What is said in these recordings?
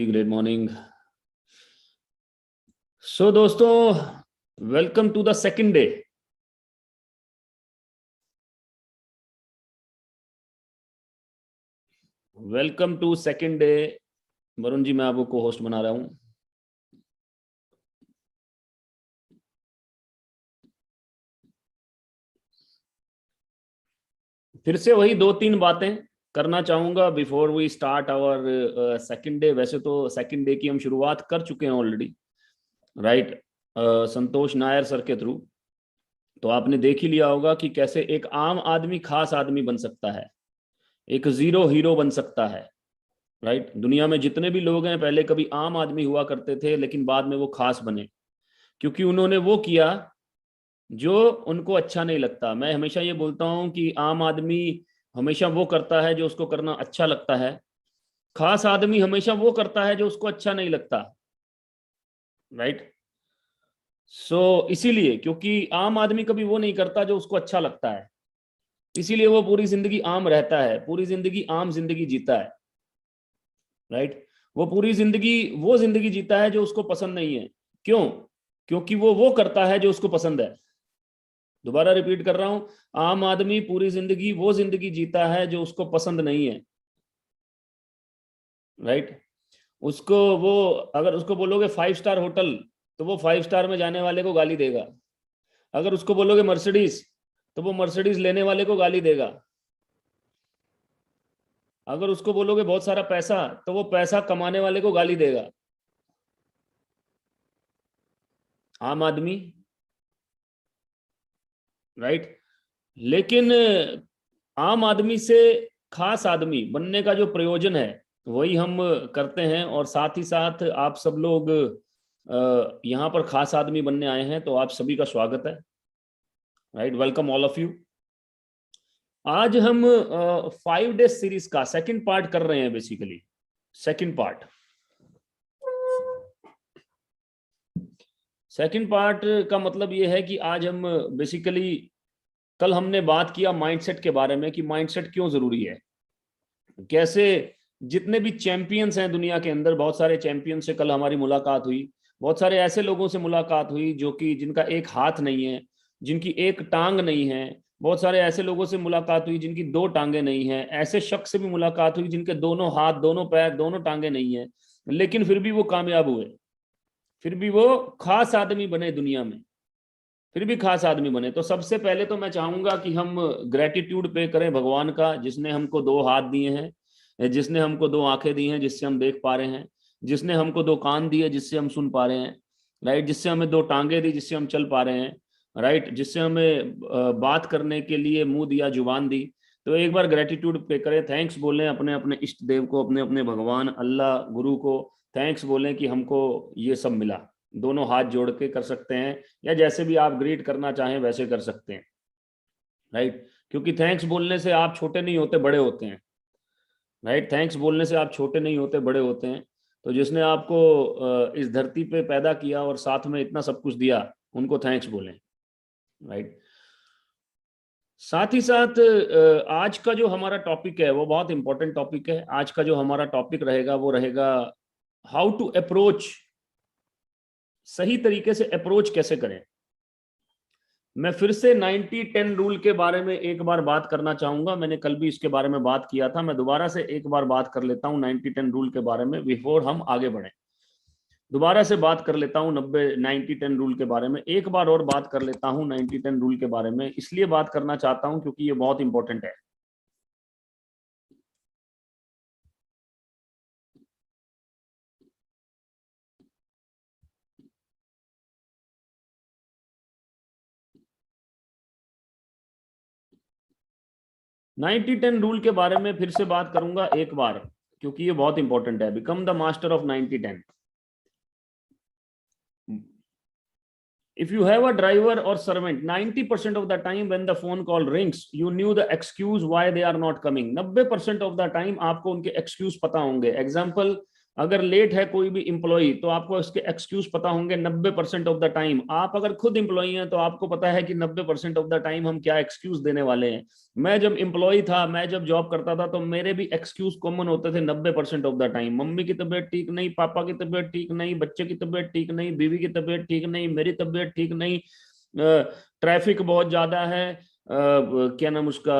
Great morning. So दोस्तों, welcome to the second day. Welcome to second day. Varun ji, मैं आपको को होस्ट बना रहा हूं। फिर से वही दो तीन बातें करना चाहूंगा before we start our second day. वैसे तो सेकंड डे की हम शुरुआत कर चुके हैं ऑलरेडी, राइट? संतोष नायर सर के थ्रू। तो आपने देख ही लिया होगा कि कैसे एक आम आदमी खास आदमी बन सकता है, एक जीरो हीरो बन सकता है, राइट? दुनिया में जितने भी लोग हैं पहले कभी आम आदमी हुआ करते थे, लेकिन बाद में वो खास बने क्योंकि उन्होंने वो किया जो उनको अच्छा नहीं लगता। मैं हमेशा ये बोलता हूं कि आम आदमी हमेशा वो करता है जो उसको करना अच्छा लगता है, खास आदमी हमेशा वो करता है जो उसको अच्छा नहीं लगता, राइट? इसीलिए क्योंकि आम आदमी कभी वो नहीं करता जो उसको अच्छा लगता है, इसीलिए वो पूरी जिंदगी आम रहता है, पूरी जिंदगी आम जिंदगी जीता है, राइट? वो पूरी जिंदगी वो जिंदगी जीता है जो उसको पसंद नहीं है। क्यों? क्योंकि वो करता है जो उसको पसंद है। दोबारा रिपीट कर रहा हूं, आम आदमी पूरी जिंदगी वो जिंदगी जीता है जो उसको पसंद नहीं है, राइट? उसको वो अगर उसको बोलोगे 5 स्टार होटल, तो वो 5 स्टार में जाने वाले को गाली देगा। अगर उसको बोलोगे मर्सिडीज, तो वो मर्सिडीज लेने वाले को गाली देगा। अगर उसको बोलोगे बहुत सारा पैसा, तो वो पैसा कमाने वाले को गाली देगा। आम आदमी, राइट? लेकिन आम आदमी से खास आदमी बनने का जो प्रयोजन है वही हम करते हैं, और साथ ही साथ आप सब लोग यहाँ पर खास आदमी बनने आए हैं, तो आप सभी का स्वागत है, right? Welcome all of you. आज हम 5 डेज सीरीज का सेकंड पार्ट कर रहे हैं। बेसिकली सेकंड पार्ट का मतलब ये है कि आज हम बेसिकली, कल हमने बात किया माइंडसेट के बारे में कि माइंडसेट क्यों जरूरी है, कैसे जितने भी चैंपियंस हैं दुनिया के अंदर, बहुत सारे चैंपियन से कल हमारी मुलाकात हुई। बहुत सारे ऐसे लोगों से मुलाकात हुई जो कि जिनका एक हाथ नहीं है, जिनकी एक टांग नहीं है। बहुत सारे ऐसे लोगों से मुलाकात हुई जिनकी 2 टांगे नहीं है। ऐसे शख्स से भी मुलाकात हुई जिनके दोनों हाथ, दोनों पैर, दोनों टांगे नहीं है, लेकिन फिर भी वो कामयाब हुए, फिर भी वो खास आदमी बने दुनिया में, फिर भी खास आदमी बने। तो सबसे पहले तो मैं चाहूंगा कि हम ग्रेटिट्यूड पे करें भगवान का, जिसने हमको 2 हाथ दिए हैं, जिसने हमको 2 आंखें दी हैं जिससे हम देख पा रहे हैं, जिसने हमको 2 कान दिए जिससे हम सुन पा रहे हैं, राइट? जिससे हमें 2 टांगे दी जिससे हम चल पा रहे हैं, राइट? जिससे हमें बात करने के लिए मुंह दिया, जुबान दी। तो एक बार ग्रेटिट्यूड पे करें, थैंक्स बोलें अपने अपने इष्ट देव को, अपने अपने भगवान अल्लाह गुरु को थैंक्स बोलें कि हमको ये सब मिला। दोनों हाथ जोड़ के कर सकते हैं, या जैसे भी आप ग्रीट करना चाहें वैसे कर सकते हैं, राइट? क्योंकि थैंक्स बोलने से आप छोटे नहीं होते, बड़े होते हैं, राइट? थैंक्स बोलने से आप छोटे नहीं होते, बड़े होते हैं। तो जिसने आपको इस धरती पे पैदा किया और साथ में इतना सब कुछ दिया, उनको थैंक्स बोलें, राइट? साथ ही साथ आज का जो हमारा टॉपिक है वो बहुत इंपॉर्टेंट टॉपिक है। आज का जो हमारा टॉपिक रहेगा वो रहेगा हाउ टू अप्रोच, सही तरीके से अप्रोच कैसे करें। मैं फिर से 90-10 रूल के बारे में एक बार बात करना चाहूंगा। मैंने कल भी इसके बारे में बात किया था, मैं दोबारा से एक बार बात कर लेता हूं 90-10 रूल के बारे में बिफोर हम आगे बढ़े। दोबारा से बात कर लेता हूं 90-10 रूल के बारे में, एक बार और बात कर लेता हूं 90-10 रूल के बारे में। इसलिए बात करना चाहता हूं क्योंकि ये बहुत इंपॉर्टेंट है। 90-10 रूल के बारे में फिर से बात करूंगा एक बार, क्योंकि ये बहुत इंपॉर्टेंट है। Become the master of 90-10। If you have a driver or servant, 90% of the time when the phone call rings, you knew the excuse why they are not coming. 90% of the time आपको उनके excuse पता होंगे। Example, अगर late है कोई भी employee तो आपको इसके एक्सक्यूज पता होंगे 90% ऑफ द टाइम। आप अगर खुद एम्प्लॉई हैं तो आपको पता है कि 90% ऑफ द टाइम हम क्या एक्सक्यूज देने वाले हैं। मैं जब एम्प्लॉई था, मैं जब जॉब करता था, तो मेरे भी एक्सक्यूज कॉमन होते थे 90% ऑफ द टाइम। मम्मी की तबीयत ठीक नहीं, पापा की तबीयत ठीक नहीं, बच्चे की तबीयत ठीक नहीं, बीवी की तबीयत ठीक नहीं, मेरी तबीयत ठीक नहीं, ट्रैफिक बहुत ज्यादा है, क्या नाम उसका,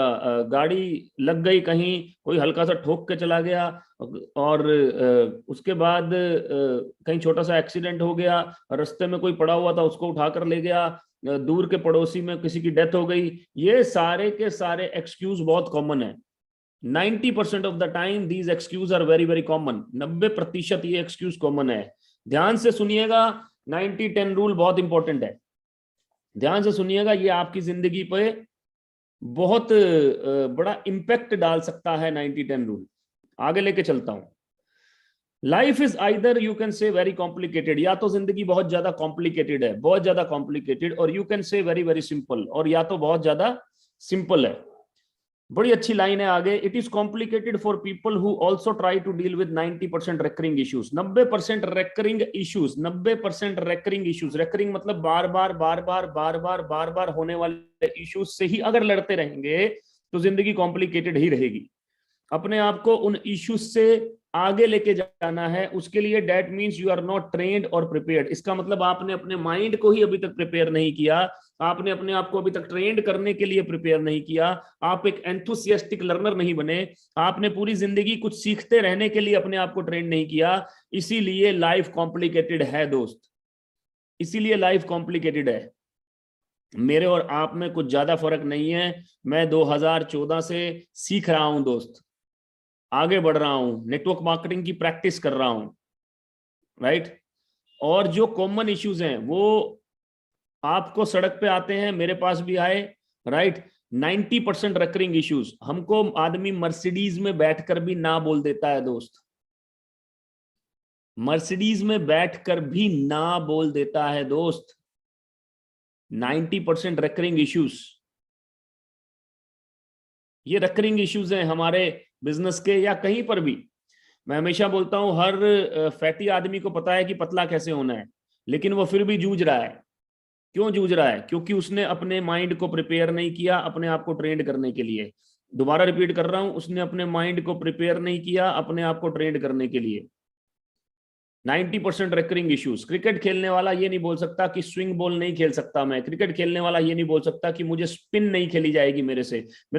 गाड़ी लग गई कहीं, कोई हल्का सा ठोक के चला गया, और उसके बाद कहीं छोटा सा एक्सीडेंट हो गया, रास्ते में कोई पड़ा हुआ था उसको उठाकर ले गया, दूर के पड़ोसी में किसी की डेथ हो गई। ये सारे के सारे एक्सक्यूज बहुत कॉमन है। 90% of the time these excuse are very very common. 90% ये एक्सक्यूज कॉमन है। ध्यान से सुनिएगा, 90-10 रूल बहुत इंपॉर्टेंट है। ध्यान से सुनिएगा, ये आपकी जिंदगी पे बहुत बड़ा इंपैक्ट डाल सकता है 90-10 रूल। आगे लेके चलता हूं। Life is either you can say very complicated, या तो जिंदगी बहुत ज्यादा कॉम्प्लिकेटेड है, बहुत ज्यादा कॉम्प्लिकेटेड, और you can say very very simple, और या तो बहुत ज्यादा सिंपल है। बड़ी अच्छी लाइन है आगे, it is complicated for people who also try to deal with 90% recurring issues. 90% recurring issues, 90% recurring issues. Recurring मतलब बार बार बार बार बार बार बार बार होने वाले इश्यूज से ही अगर लड़ते रहेंगे तो जिंदगी कॉम्प्लिकेटेड ही रहेगी। अपने आप को उन इश्यूज से आगे लेके जाना है, उसके लिए that means you are not trained और प्रिपेयर्ड। इसका मतलब आपने अपने माइंड को ही अभी तक प्रिपेयर नहीं किया, आपने अपने आप को अभी तक ट्रेंड करने के लिए प्रिपेयर नहीं किया, आप एक एंथुसियास्टिक लर्नर नहीं बने, आपने पूरी जिंदगी कुछ सीखते रहने के लिए अपने आप को ट्रेंड नहीं किया। इसीलिए लाइफ कॉम्प्लिकेटेड है दोस्त, इसीलिए लाइफ कॉम्प्लिकेटेड है। मेरे और आप में कुछ ज्यादा फर्क नहीं है। मैं 2014 से सीख रहा हूं दोस्त, आगे बढ़ रहा हूं, नेटवर्क मार्केटिंग की प्रैक्टिस कर रहा हूं, राइट। और जो कॉमन इश्यूज हैं वो आपको सड़क पे आते हैं, मेरे पास भी आए, राइट। 90% रेकरिंग इश्यूज हमको आदमी मर्सिडीज में बैठकर भी ना बोल देता है दोस्त, मर्सिडीज में बैठकर भी ना बोल देता है दोस्त। 90% रेकरिंग इश्यूज, ये रेकरिंग इश्यूज हैं हमारे बिजनेस के या कहीं पर भी। मैं हमेशा बोलता हूं, हर फैटी आदमी को पता है कि पतला कैसे होना है, लेकिन वो फिर भी जूझ रहा है। क्यों जूझ रहा है? क्योंकि उसने अपने माइंड को प्रिपेयर नहीं किया अपने आप को ट्रेंड करने के लिए। दोबारा रिपीट कर रहा हूं, उसने अपने माइंड को प्रिपेयर नहीं किया अपने आप को ट्रेंड करने के लिए। 90% रेकरिंग इश्यूज। क्रिकेट खेलने वाला ये नहीं बोल सकता कि स्विंग बॉल नहीं खेल सकता मैं, क्रिकेट खेलने वाला ये नहीं बोल सकता कि मुझे स्पिन नहीं खेली जाएगी, मेरे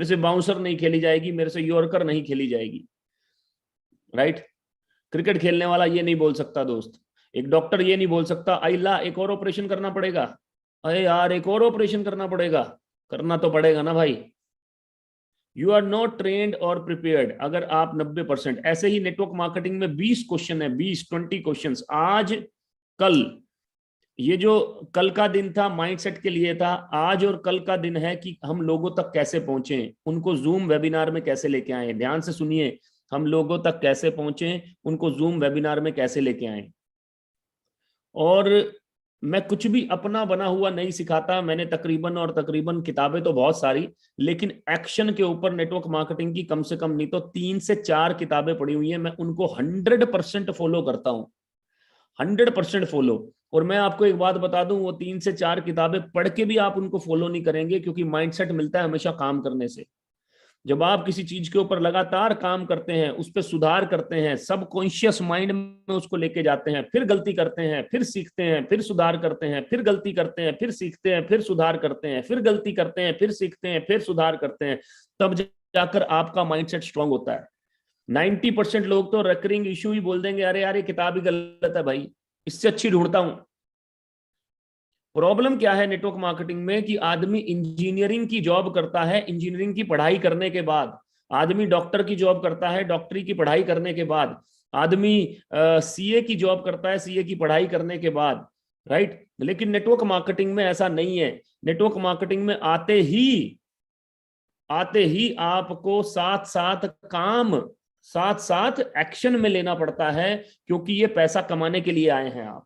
से बाउंसर नहीं खेली जाएगी, मेरे से यॉर्कर नहीं खेली जाएगी, राइट। क्रिकेट खेलने वाला ये नहीं बोल सकता दोस्त। एक डॉक्टर ये नहीं बोल सकता आइला एक और ऑपरेशन करना पड़ेगा, अरे यार एक और ऑपरेशन करना पड़ेगा, करना तो पड़ेगा ना भाई। यू आर नॉट ट्रेन्ड और प्रिपेयर्ड। अगर आप 90%, ऐसे ही नेटवर्क मार्केटिंग में 20 क्वेश्चन है, 20-20 क्वेश्चन। आज कल, ये जो कल का दिन था माइंडसेट के लिए था, आज और कल का दिन है कि हम लोगों तक कैसे पहुंचे, उनको जूम वेबिनार में कैसे लेके आए। ध्यान से सुनिए, हम लोगों तक कैसे पहुंचे, उनको जूम वेबिनार में कैसे लेके आए। और मैं कुछ भी अपना बना हुआ नहीं सिखाता, मैंने तकरीबन किताबें तो बहुत सारी, लेकिन एक्शन के ऊपर नेटवर्क मार्केटिंग की कम से कम नहीं तो 3 से 4 किताबें पढ़ी हुई हैं। मैं उनको 100% फॉलो करता हूं, 100% फॉलो। और मैं आपको एक बात बता दूं, वो 3 से 4 किताबें पढ़ के भी आप उनको फॉलो नहीं करेंगे, क्योंकि माइंडसेट मिलता है हमेशा काम करने से। जब आप किसी चीज के ऊपर लगातार काम करते हैं, उस पर सुधार करते हैं, सबकॉन्शियस माइंड में उसको लेके जाते हैं, फिर गलती करते हैं, फिर सीखते हैं, फिर सुधार करते हैं, फिर गलती करते हैं, फिर सीखते हैं, फिर सुधार करते हैं, फिर गलती करते हैं, फिर सीखते हैं, फिर सुधार करते हैं, तब जाकर आपका माइंडसेट स्ट्रांग होता है। 90% लोग तो रेकरिंग इश्यू ही बोल देंगे, अरे यार ये किताब ही गलत है भाई, इससे अच्छी ढूंढता हूं। प्रॉब्लम क्या है नेटवर्क मार्केटिंग में कि आदमी इंजीनियरिंग की जॉब करता है, इंजीनियरिंग की पढ़ाई करने के बाद आदमी डॉक्टर की जॉब करता है, डॉक्टरी की पढ़ाई करने के बाद आदमी सीए की जॉब करता है, सीए की पढ़ाई करने के बाद, राइट। लेकिन नेटवर्क मार्केटिंग में ऐसा नहीं है। नेटवर्क मार्केटिंग में आते ही आपको साथ साथ एक्शन में लेना पड़ता है, क्योंकि ये पैसा कमाने के लिए आए हैं आप,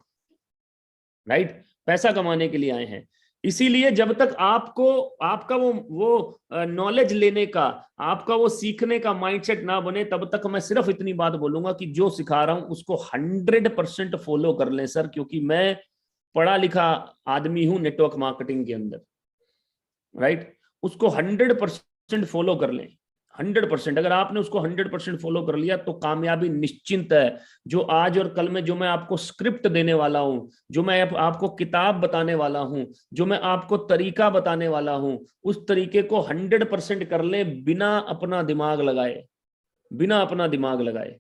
राइट। पैसा कमाने के लिए आए हैं। इसीलिए जब तक आपको आपका वो नॉलेज लेने का, आपका वो सीखने का माइंडसेट ना बने, तब तक मैं सिर्फ इतनी बात बोलूंगा कि जो सिखा रहा हूं उसको 100% फॉलो कर लें सर, क्योंकि मैं पढ़ा लिखा आदमी हूं नेटवर्क मार्केटिंग के अंदर, राइट। उसको 100% फॉलो कर लें। 100%, अगर आपने उसको 100% फॉलो कर लिया तो कामयाबी निश्चिंत है। जो आज और कल में जो मैं आपको स्क्रिप्ट देने वाला हूं, जो मैं आपको किताब बताने वाला हूं, जो मैं आपको तरीका बताने वाला हूं, उस तरीके को 100% कर लें, बिना अपना दिमाग लगाए, बिना अपना दिमाग लगाए,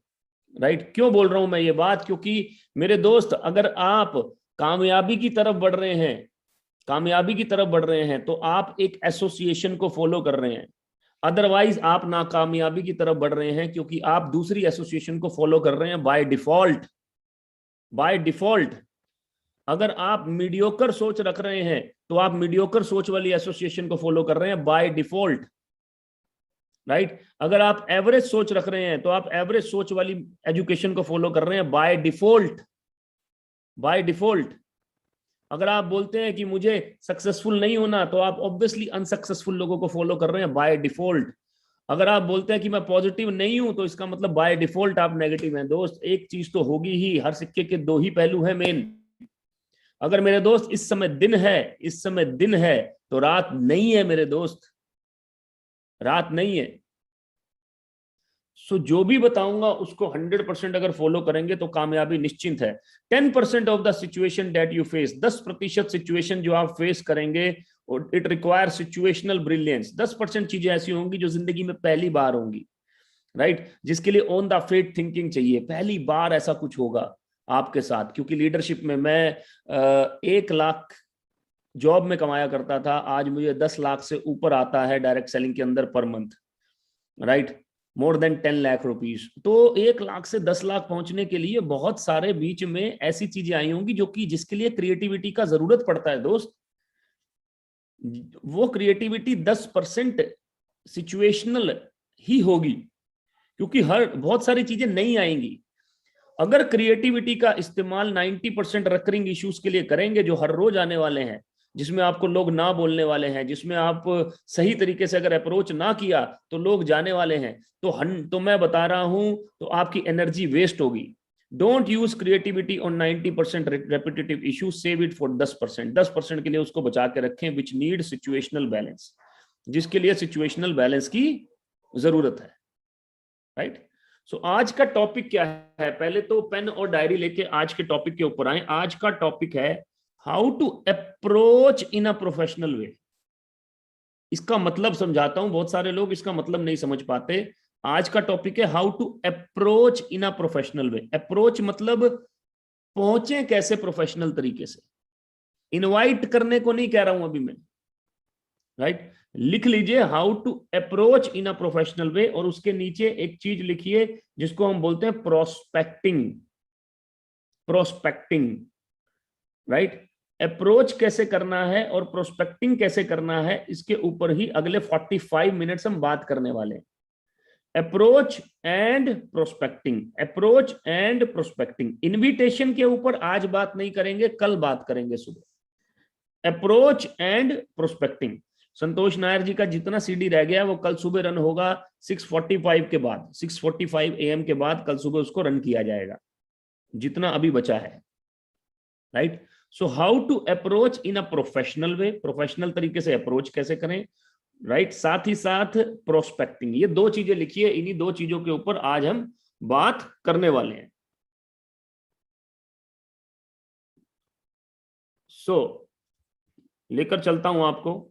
राइट। क्यों बोल रहा हूं मैं ये बात? क्योंकि मेरे दोस्त, अगर आप कामयाबी की तरफ बढ़ रहे हैं, कामयाबी की तरफ बढ़ रहे हैं, तो आप एक एसोसिएशन को फॉलो कर रहे हैं। अदरवाइज आप नाकामयाबी की तरफ बढ़ रहे हैं, क्योंकि आप दूसरी एसोसिएशन को फॉलो कर रहे हैं बाय डिफॉल्ट। बाय डिफॉल्ट अगर आप मीडियोकर सोच रख रहे हैं, तो आप मीडियोकर सोच वाली एसोसिएशन को फॉलो कर रहे हैं बाय डिफॉल्ट, राइट। अगर आप एवरेज सोच रख रहे हैं, तो आप एवरेज सोच वाली एजुकेशन को फॉलो कर रहे हैं बाय डिफॉल्ट, बाय डिफॉल्ट। अगर आप बोलते हैं कि मुझे सक्सेसफुल नहीं होना, तो आप ऑब्वियसली अनसक्सेसफुल लोगों को फॉलो कर रहे हैं बाय डिफॉल्ट। अगर आप बोलते हैं कि मैं पॉजिटिव नहीं हूं, तो इसका मतलब बाय डिफॉल्ट आप नेगेटिव हैं। दोस्त, एक चीज तो होगी ही, हर सिक्के के दो ही पहलू हैं मेन। अगर मेरे दोस्त इस समय दिन है, इस समय दिन है, तो रात नहीं है मेरे दोस्त, रात नहीं है। सो जो भी बताऊंगा उसको 100% अगर फॉलो करेंगे तो कामयाबी निश्चिंत है। 10% of the situation that you face, 10% situation जो आप फेस करेंगे, इट रिक्वायर सिचुएशनल ब्रिलियंस। 10% चीजें ऐसी होंगी जो जिंदगी में पहली बार होंगी, राइट। जिसके लिए ऑन द फेट थिंकिंग चाहिए, पहली बार ऐसा कुछ होगा आपके साथ। क्योंकि लीडरशिप में मैं 1 लाख जॉब में कमाया करता था, आज मुझे 10 लाख से ऊपर आता है डायरेक्ट सेलिंग के अंदर per month, right. More than 10 lakh rupees. तो 1 लाख से 10 लाख पहुंचने के लिए बहुत सारे बीच में ऐसी चीजें आई होंगी जो कि जिसके लिए क्रिएटिविटी का जरूरत पड़ता है दोस्त। वो क्रिएटिविटी 10% सिचुएशनल ही होगी, क्योंकि हर बहुत सारी चीजें नहीं आएंगी। अगर क्रिएटिविटी का इस्तेमाल 90% रेकरिंग इश्यूज के लिए करेंगे, जो हर रोज आने वाले हैं, जिसमें आपको लोग ना बोलने वाले हैं, जिसमें आप सही तरीके से अगर अप्रोच ना किया तो लोग जाने वाले हैं, तो मैं बता रहा हूं, तो आपकी एनर्जी वेस्ट होगी। Don't use creativity on 90% repetitive issue, save it for 10%। 10% के लिए उसको बचा के रखें, विच नीड सिचुएशनल बैलेंस, जिसके लिए सिचुएशनल बैलेंस की जरूरत है, राइट। सो आज का टॉपिक क्या है? पहले तो पेन और डायरी लेके आज के टॉपिक के ऊपर आए। आज का टॉपिक है how to approach in a professional way. इसका मतलब समझाता हूं, बहुत सारे लोग इसका मतलब नहीं समझ पाते। आज का टॉपिक है how to approach in a professional way. Approach मतलब पहुंचे कैसे प्रोफेशनल तरीके से। इनवाइट करने को नहीं कह रहा हूं अभी मैं, राइट। लिख लीजिए how to approach in a professional way, और उसके नीचे एक चीज लिखिए जिसको हम बोलते हैं प्रोस्पेक्टिंग। Prospecting, right. अप्रोच कैसे करना है और प्रोस्पेक्टिंग कैसे करना है, इसके ऊपर ही अगले 45 मिनट्स हम बात करने वाले हैं। Approach and prospecting, approach and prospecting. Invitation के ऊपर आज बात नहीं करेंगे, कल बात करेंगे सुबह। Approach and prospecting. Santosh Nair ji का जितना सीडी रह गया वो कल सुबह रन होगा 6:45 के बाद, 6:45 AM के बाद कल सुबह उसको रन किया जाएगा, जितना अभी बचा है, right. So how to approach in a professional way, professional तरीके से अप्रोच कैसे करें, राइट। साथ ही साथ प्रोस्पेक्टिंग। ये दो चीजें लिखिए, इन्हीं दो चीजों के ऊपर आज हम बात करने वाले हैं। सो लेकर चलता हूं आपको।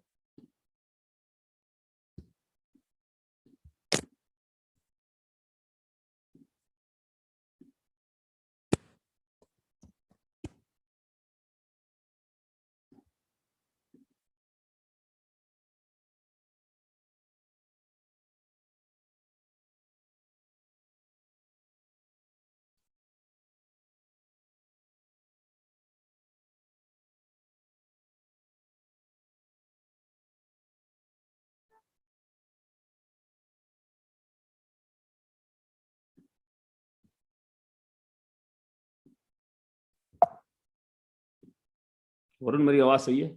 वरुण, मेरी आवाज सही है?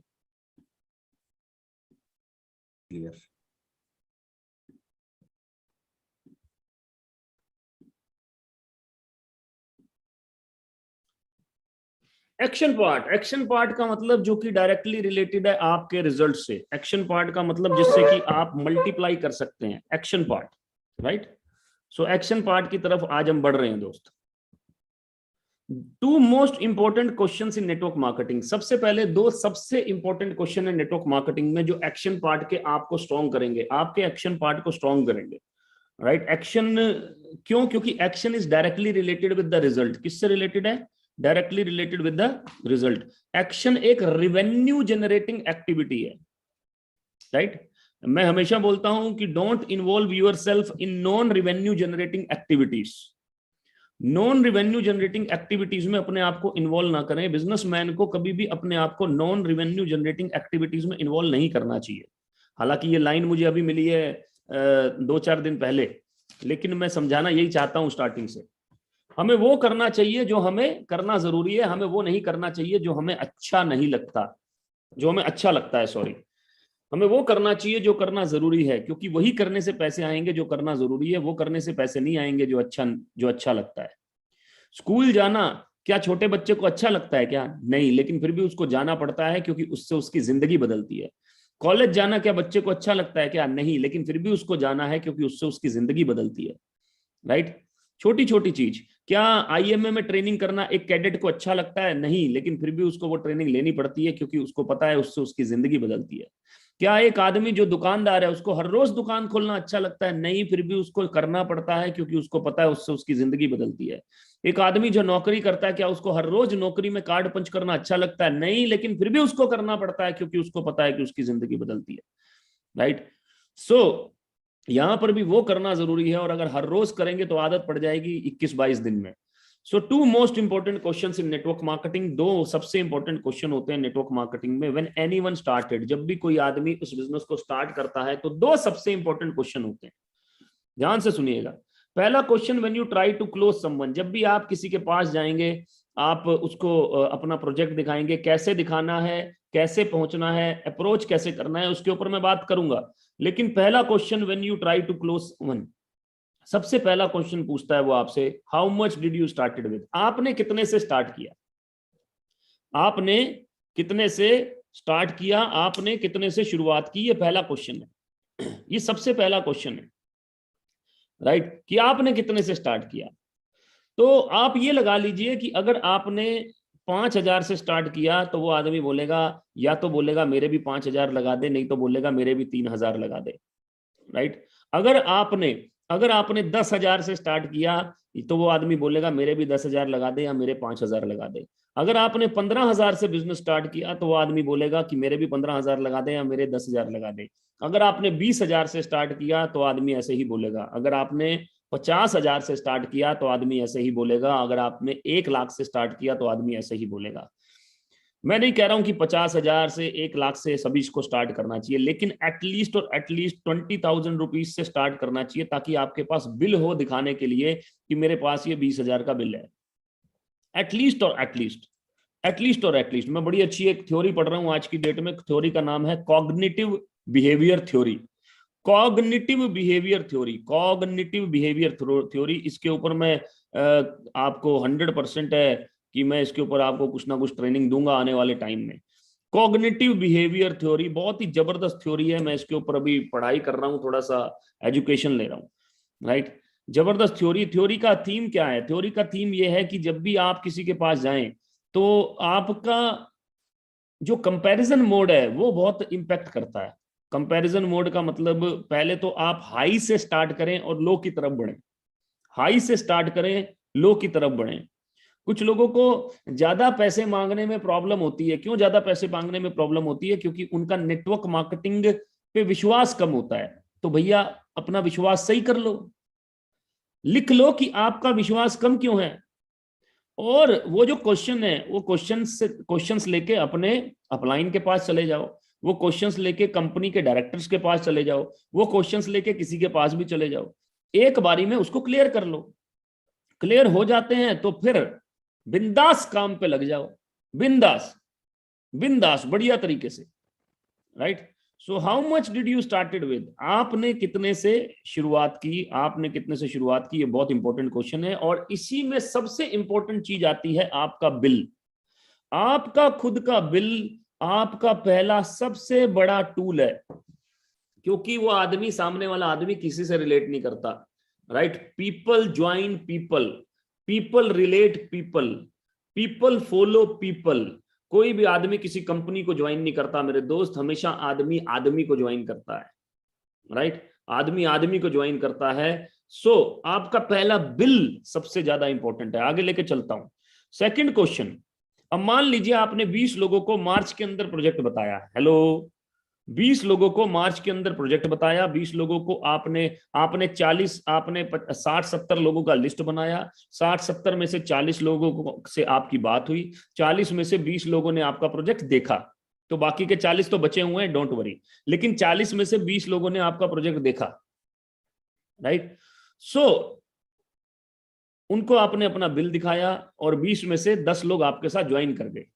क्लियर। एक्शन पार्ट का मतलब जो कि डायरेक्टली रिलेटेड है आपके रिजल्ट से। एक्शन पार्ट का मतलब जिससे कि आप मल्टीप्लाई कर सकते हैं, action part, right. So action part की तरफ आज हम बढ़ रहे हैं दोस्त। Two most important question in network marketing. सबसे पहले दो सबसे इंपॉर्टेंट क्वेश्चन है नेटवर्क मार्केटिंग में जो एक्शन पार्ट के आपको स्ट्रॉन्ग करेंगे, आपके एक्शन पार्ट को स्ट्रॉन्ग करेंगे, राइट। एक्शन क्यों? क्योंकि action is directly related with the result. किससे रिलेटेड है? Directly related with the result. Action एक रेवेन्यू जनरेटिंग एक्टिविटी है, राइट। मैं हमेशा बोलता हूं कि don't involve yourself in non revenue generating activities. Non revenue generating activities में अपने आप को इन्वॉल्व ना करें। बिजनेसमैन को कभी भी अपने आप को नॉन रेवेन्यू जनरेटिंग एक्टिविटीज में इन्वॉल्व नहीं करना चाहिए। हालांकि ये लाइन मुझे अभी मिली है 2-4 दिन पहले, लेकिन मैं समझाना यही चाहता हूं स्टार्टिंग से। हमें वो करना चाहिए जो हमें करना जरूरी है, हमें वो नहीं करना चाहिए जो हमें अच्छा नहीं लगता, जो हमें अच्छा लगता है, सॉरी। हमें वो करना चाहिए जो करना जरूरी है, क्योंकि वही करने से पैसे आएंगे जो करना जरूरी है। वो करने से पैसे नहीं आएंगे जो अच्छा लगता है। स्कूल जाना क्या छोटे बच्चे को अच्छा लगता है क्या? नहीं, लेकिन फिर भी उसको जाना पड़ता है क्योंकि उससे उसकी जिंदगी बदलती है। कॉलेज जाना क्या बच्चे को अच्छा लगता है क्या? नहीं, लेकिन फिर भी उसको जाना है क्योंकि उससे उसकी जिंदगी बदलती है, राइट। छोटी छोटी चीज, क्या आईएमए में ट्रेनिंग करना एक कैडेट को अच्छा लगता है? नहीं, लेकिन फिर भी उसको वो ट्रेनिंग लेनी पड़ती है क्योंकि उसको पता है उससे उसकी जिंदगी बदलती है। क्या एक आदमी जो दुकानदार है उसको हर रोज दुकान खोलना अच्छा लगता है? नहीं, फिर भी उसको करना पड़ता है क्योंकि उसको पता है उससे उसकी जिंदगी बदलती है। एक आदमी जो नौकरी करता है क्या उसको हर रोज नौकरी में कार्ड पंच करना अच्छा लगता है? नहीं, लेकिन फिर भी उसको करना पड़ता है क्योंकि उसको पता है कि उसकी जिंदगी बदलती है, राइट। सो यहां पर भी वो करना जरूरी है, और अगर हर रोज करेंगे तो आदत पड़ जाएगी 21-22 दिन में। So two most important questions in network marketing. दो सबसे इंपॉर्टेंट क्वेश्चन होते हैं नेटवर्क मार्केटिंग में। व्हेन एनीवन स्टार्टेड, जब भी कोई आदमी उस बिजनेस को स्टार्ट करता है तो दो सबसे इंपॉर्टेंट क्वेश्चन होते हैं, ध्यान से सुनिएगा। पहला question, when you try to close someone, जब भी आप किसी के पास जाएंगे, आप उसको अपना प्रोजेक्ट दिखाएंगे, कैसे दिखाना है, कैसे पहुंचना है, अप्रोच कैसे करना है, उसके ऊपर मैं बात करूंगा। लेकिन पहला question, when you try to close someone, सबसे पहला क्वेश्चन पूछता है वो आपसे, how much did you started with. आपने कितने से स्टार्ट किया? आपने कितने से स्टार्ट किया? आपने कितने से शुरुआत की? ये पहला क्वेश्चन है, ये सबसे पहला क्वेश्चन है, राइट, कि आपने कितने से स्टार्ट किया। तो आप ये लगा लीजिए कि अगर आपने 5,000 से स्टार्ट किया तो वो आदमी बोलेगा, या तो बोलेगा मेरे भी 5,000 लगा दे, नहीं तो बोलेगा मेरे भी 3,000 लगा दे, राइट। अगर आपने 10,000 से स्टार्ट किया तो वो आदमी बोलेगा मेरे भी 10,000 लगा दे या मेरे 5,000 लगा दे। अगर आपने 15,000 से बिजनेस स्टार्ट किया तो वो आदमी बोलेगा कि मेरे भी 15,000 लगा दे या मेरे 10,000 लगा दे। अगर आपने 20,000 से स्टार्ट किया तो आदमी ऐसे ही बोलेगा। अगर आपने 50,000 से स्टार्ट किया तो आदमी ऐसे ही बोलेगा। अगर आपने 1,00,000 से स्टार्ट किया तो आदमी ऐसे ही बोलेगा। मैं नहीं कह रहा हूं कि 50,000 से 1,00,000 से सभी को स्टार्ट करना चाहिए, लेकिन एटलीस्ट और एटलीस्ट 20,000 रुपीज से स्टार्ट करना चाहिए, ताकि आपके पास बिल हो दिखाने के लिए कि मेरे पास ये 20,000 का बिल है। एटलीस्ट और एटलीस्ट मैं बड़ी अच्छी एक थ्योरी पढ़ रहा हूं आज की डेट में। थ्योरी का नाम है cognitive behaviour theory. Cognitive behaviour theory, इसके ऊपर मैं आपको 100% है कि मैं इसके ऊपर आपको कुछ ना कुछ ट्रेनिंग दूंगा आने वाले टाइम में। कॉग्निटिव बिहेवियर थ्योरी बहुत ही जबरदस्त थ्योरी है। मैं इसके ऊपर अभी पढ़ाई कर रहा हूँ, थोड़ा सा एजुकेशन ले रहा हूँ, राइट। जबरदस्त थ्योरी का थीम क्या है? थ्योरी का थीम ये है कि जब भी आप किसी के पास जाएं तो आपका जो कंपैरिजन मोड है वो बहुत इंपैक्ट करता है। कंपैरिजन मोड का मतलब, पहले तो आप हाई से स्टार्ट करें और लो की तरफ बढ़ें। हाई से स्टार्ट करें, लो की तरफ बढ़ें। कुछ लोगों को ज्यादा पैसे मांगने में प्रॉब्लम होती है। क्यों ज्यादा पैसे मांगने में प्रॉब्लम होती है? क्योंकि उनका नेटवर्क मार्केटिंग पे विश्वास कम होता है। तो भैया अपना विश्वास सही कर लो, लिख लो कि आपका विश्वास कम क्यों है। और वो जो क्वेश्चन है वो क्वेश्चंस लेके अपने अपलाइन के पास चले जाओ, वो क्वेश्चंस लेके कंपनी के डायरेक्टर्स के पास चले जाओ, वो क्वेश्चंस लेके किसी के पास भी चले जाओ। एक बारी में उसको क्लियर कर लो। क्लियर हो जाते हैं तो फिर बिंदास काम पे लग जाओ, बिंदास बिंदास बढ़िया तरीके से, right. So how much did you started with, आपने कितने से शुरुआत की, आपने कितने से शुरुआत की, ये बहुत इंपॉर्टेंट क्वेश्चन है। और इसी में सबसे इंपॉर्टेंट चीज आती है आपका बिल। आपका खुद का बिल आपका पहला सबसे बड़ा टूल है, क्योंकि वो आदमी, सामने वाला आदमी किसी से रिलेट नहीं करता, right. People join people, people relate people, people follow people. कोई भी आदमी किसी कंपनी को ज्वाइन नहीं करता मेरे दोस्त, हमेशा आदमी आदमी को ज्वाइन करता है, राइट। आदमी आदमी को ज्वाइन करता है। सो आपका पहला बिल सबसे ज्यादा इंपॉर्टेंट है। आगे लेके चलता हूं, सेकंड क्वेश्चन। अब मान लीजिए आपने 20 लोगों को मार्च के अंदर प्रोजेक्ट बताया, हेलो, 20 लोगों को मार्च के अंदर प्रोजेक्ट बताया, 20 लोगों को आपने 60-70 लोगों का लिस्ट बनाया, 60-70 में से 40 लोगों को से आपकी बात हुई, 40 में से 20 लोगों ने आपका प्रोजेक्ट देखा, तो बाकी के 40 तो बचे हुए हैं, डोंट वरी, लेकिन 40 में से 20 लोगों ने आपका प्रोजेक्ट देखा, राइट। सो उनको आपने अपना बिल दिखाया और 20 में से 10 लोग आपके साथ ज्वाइन कर गए।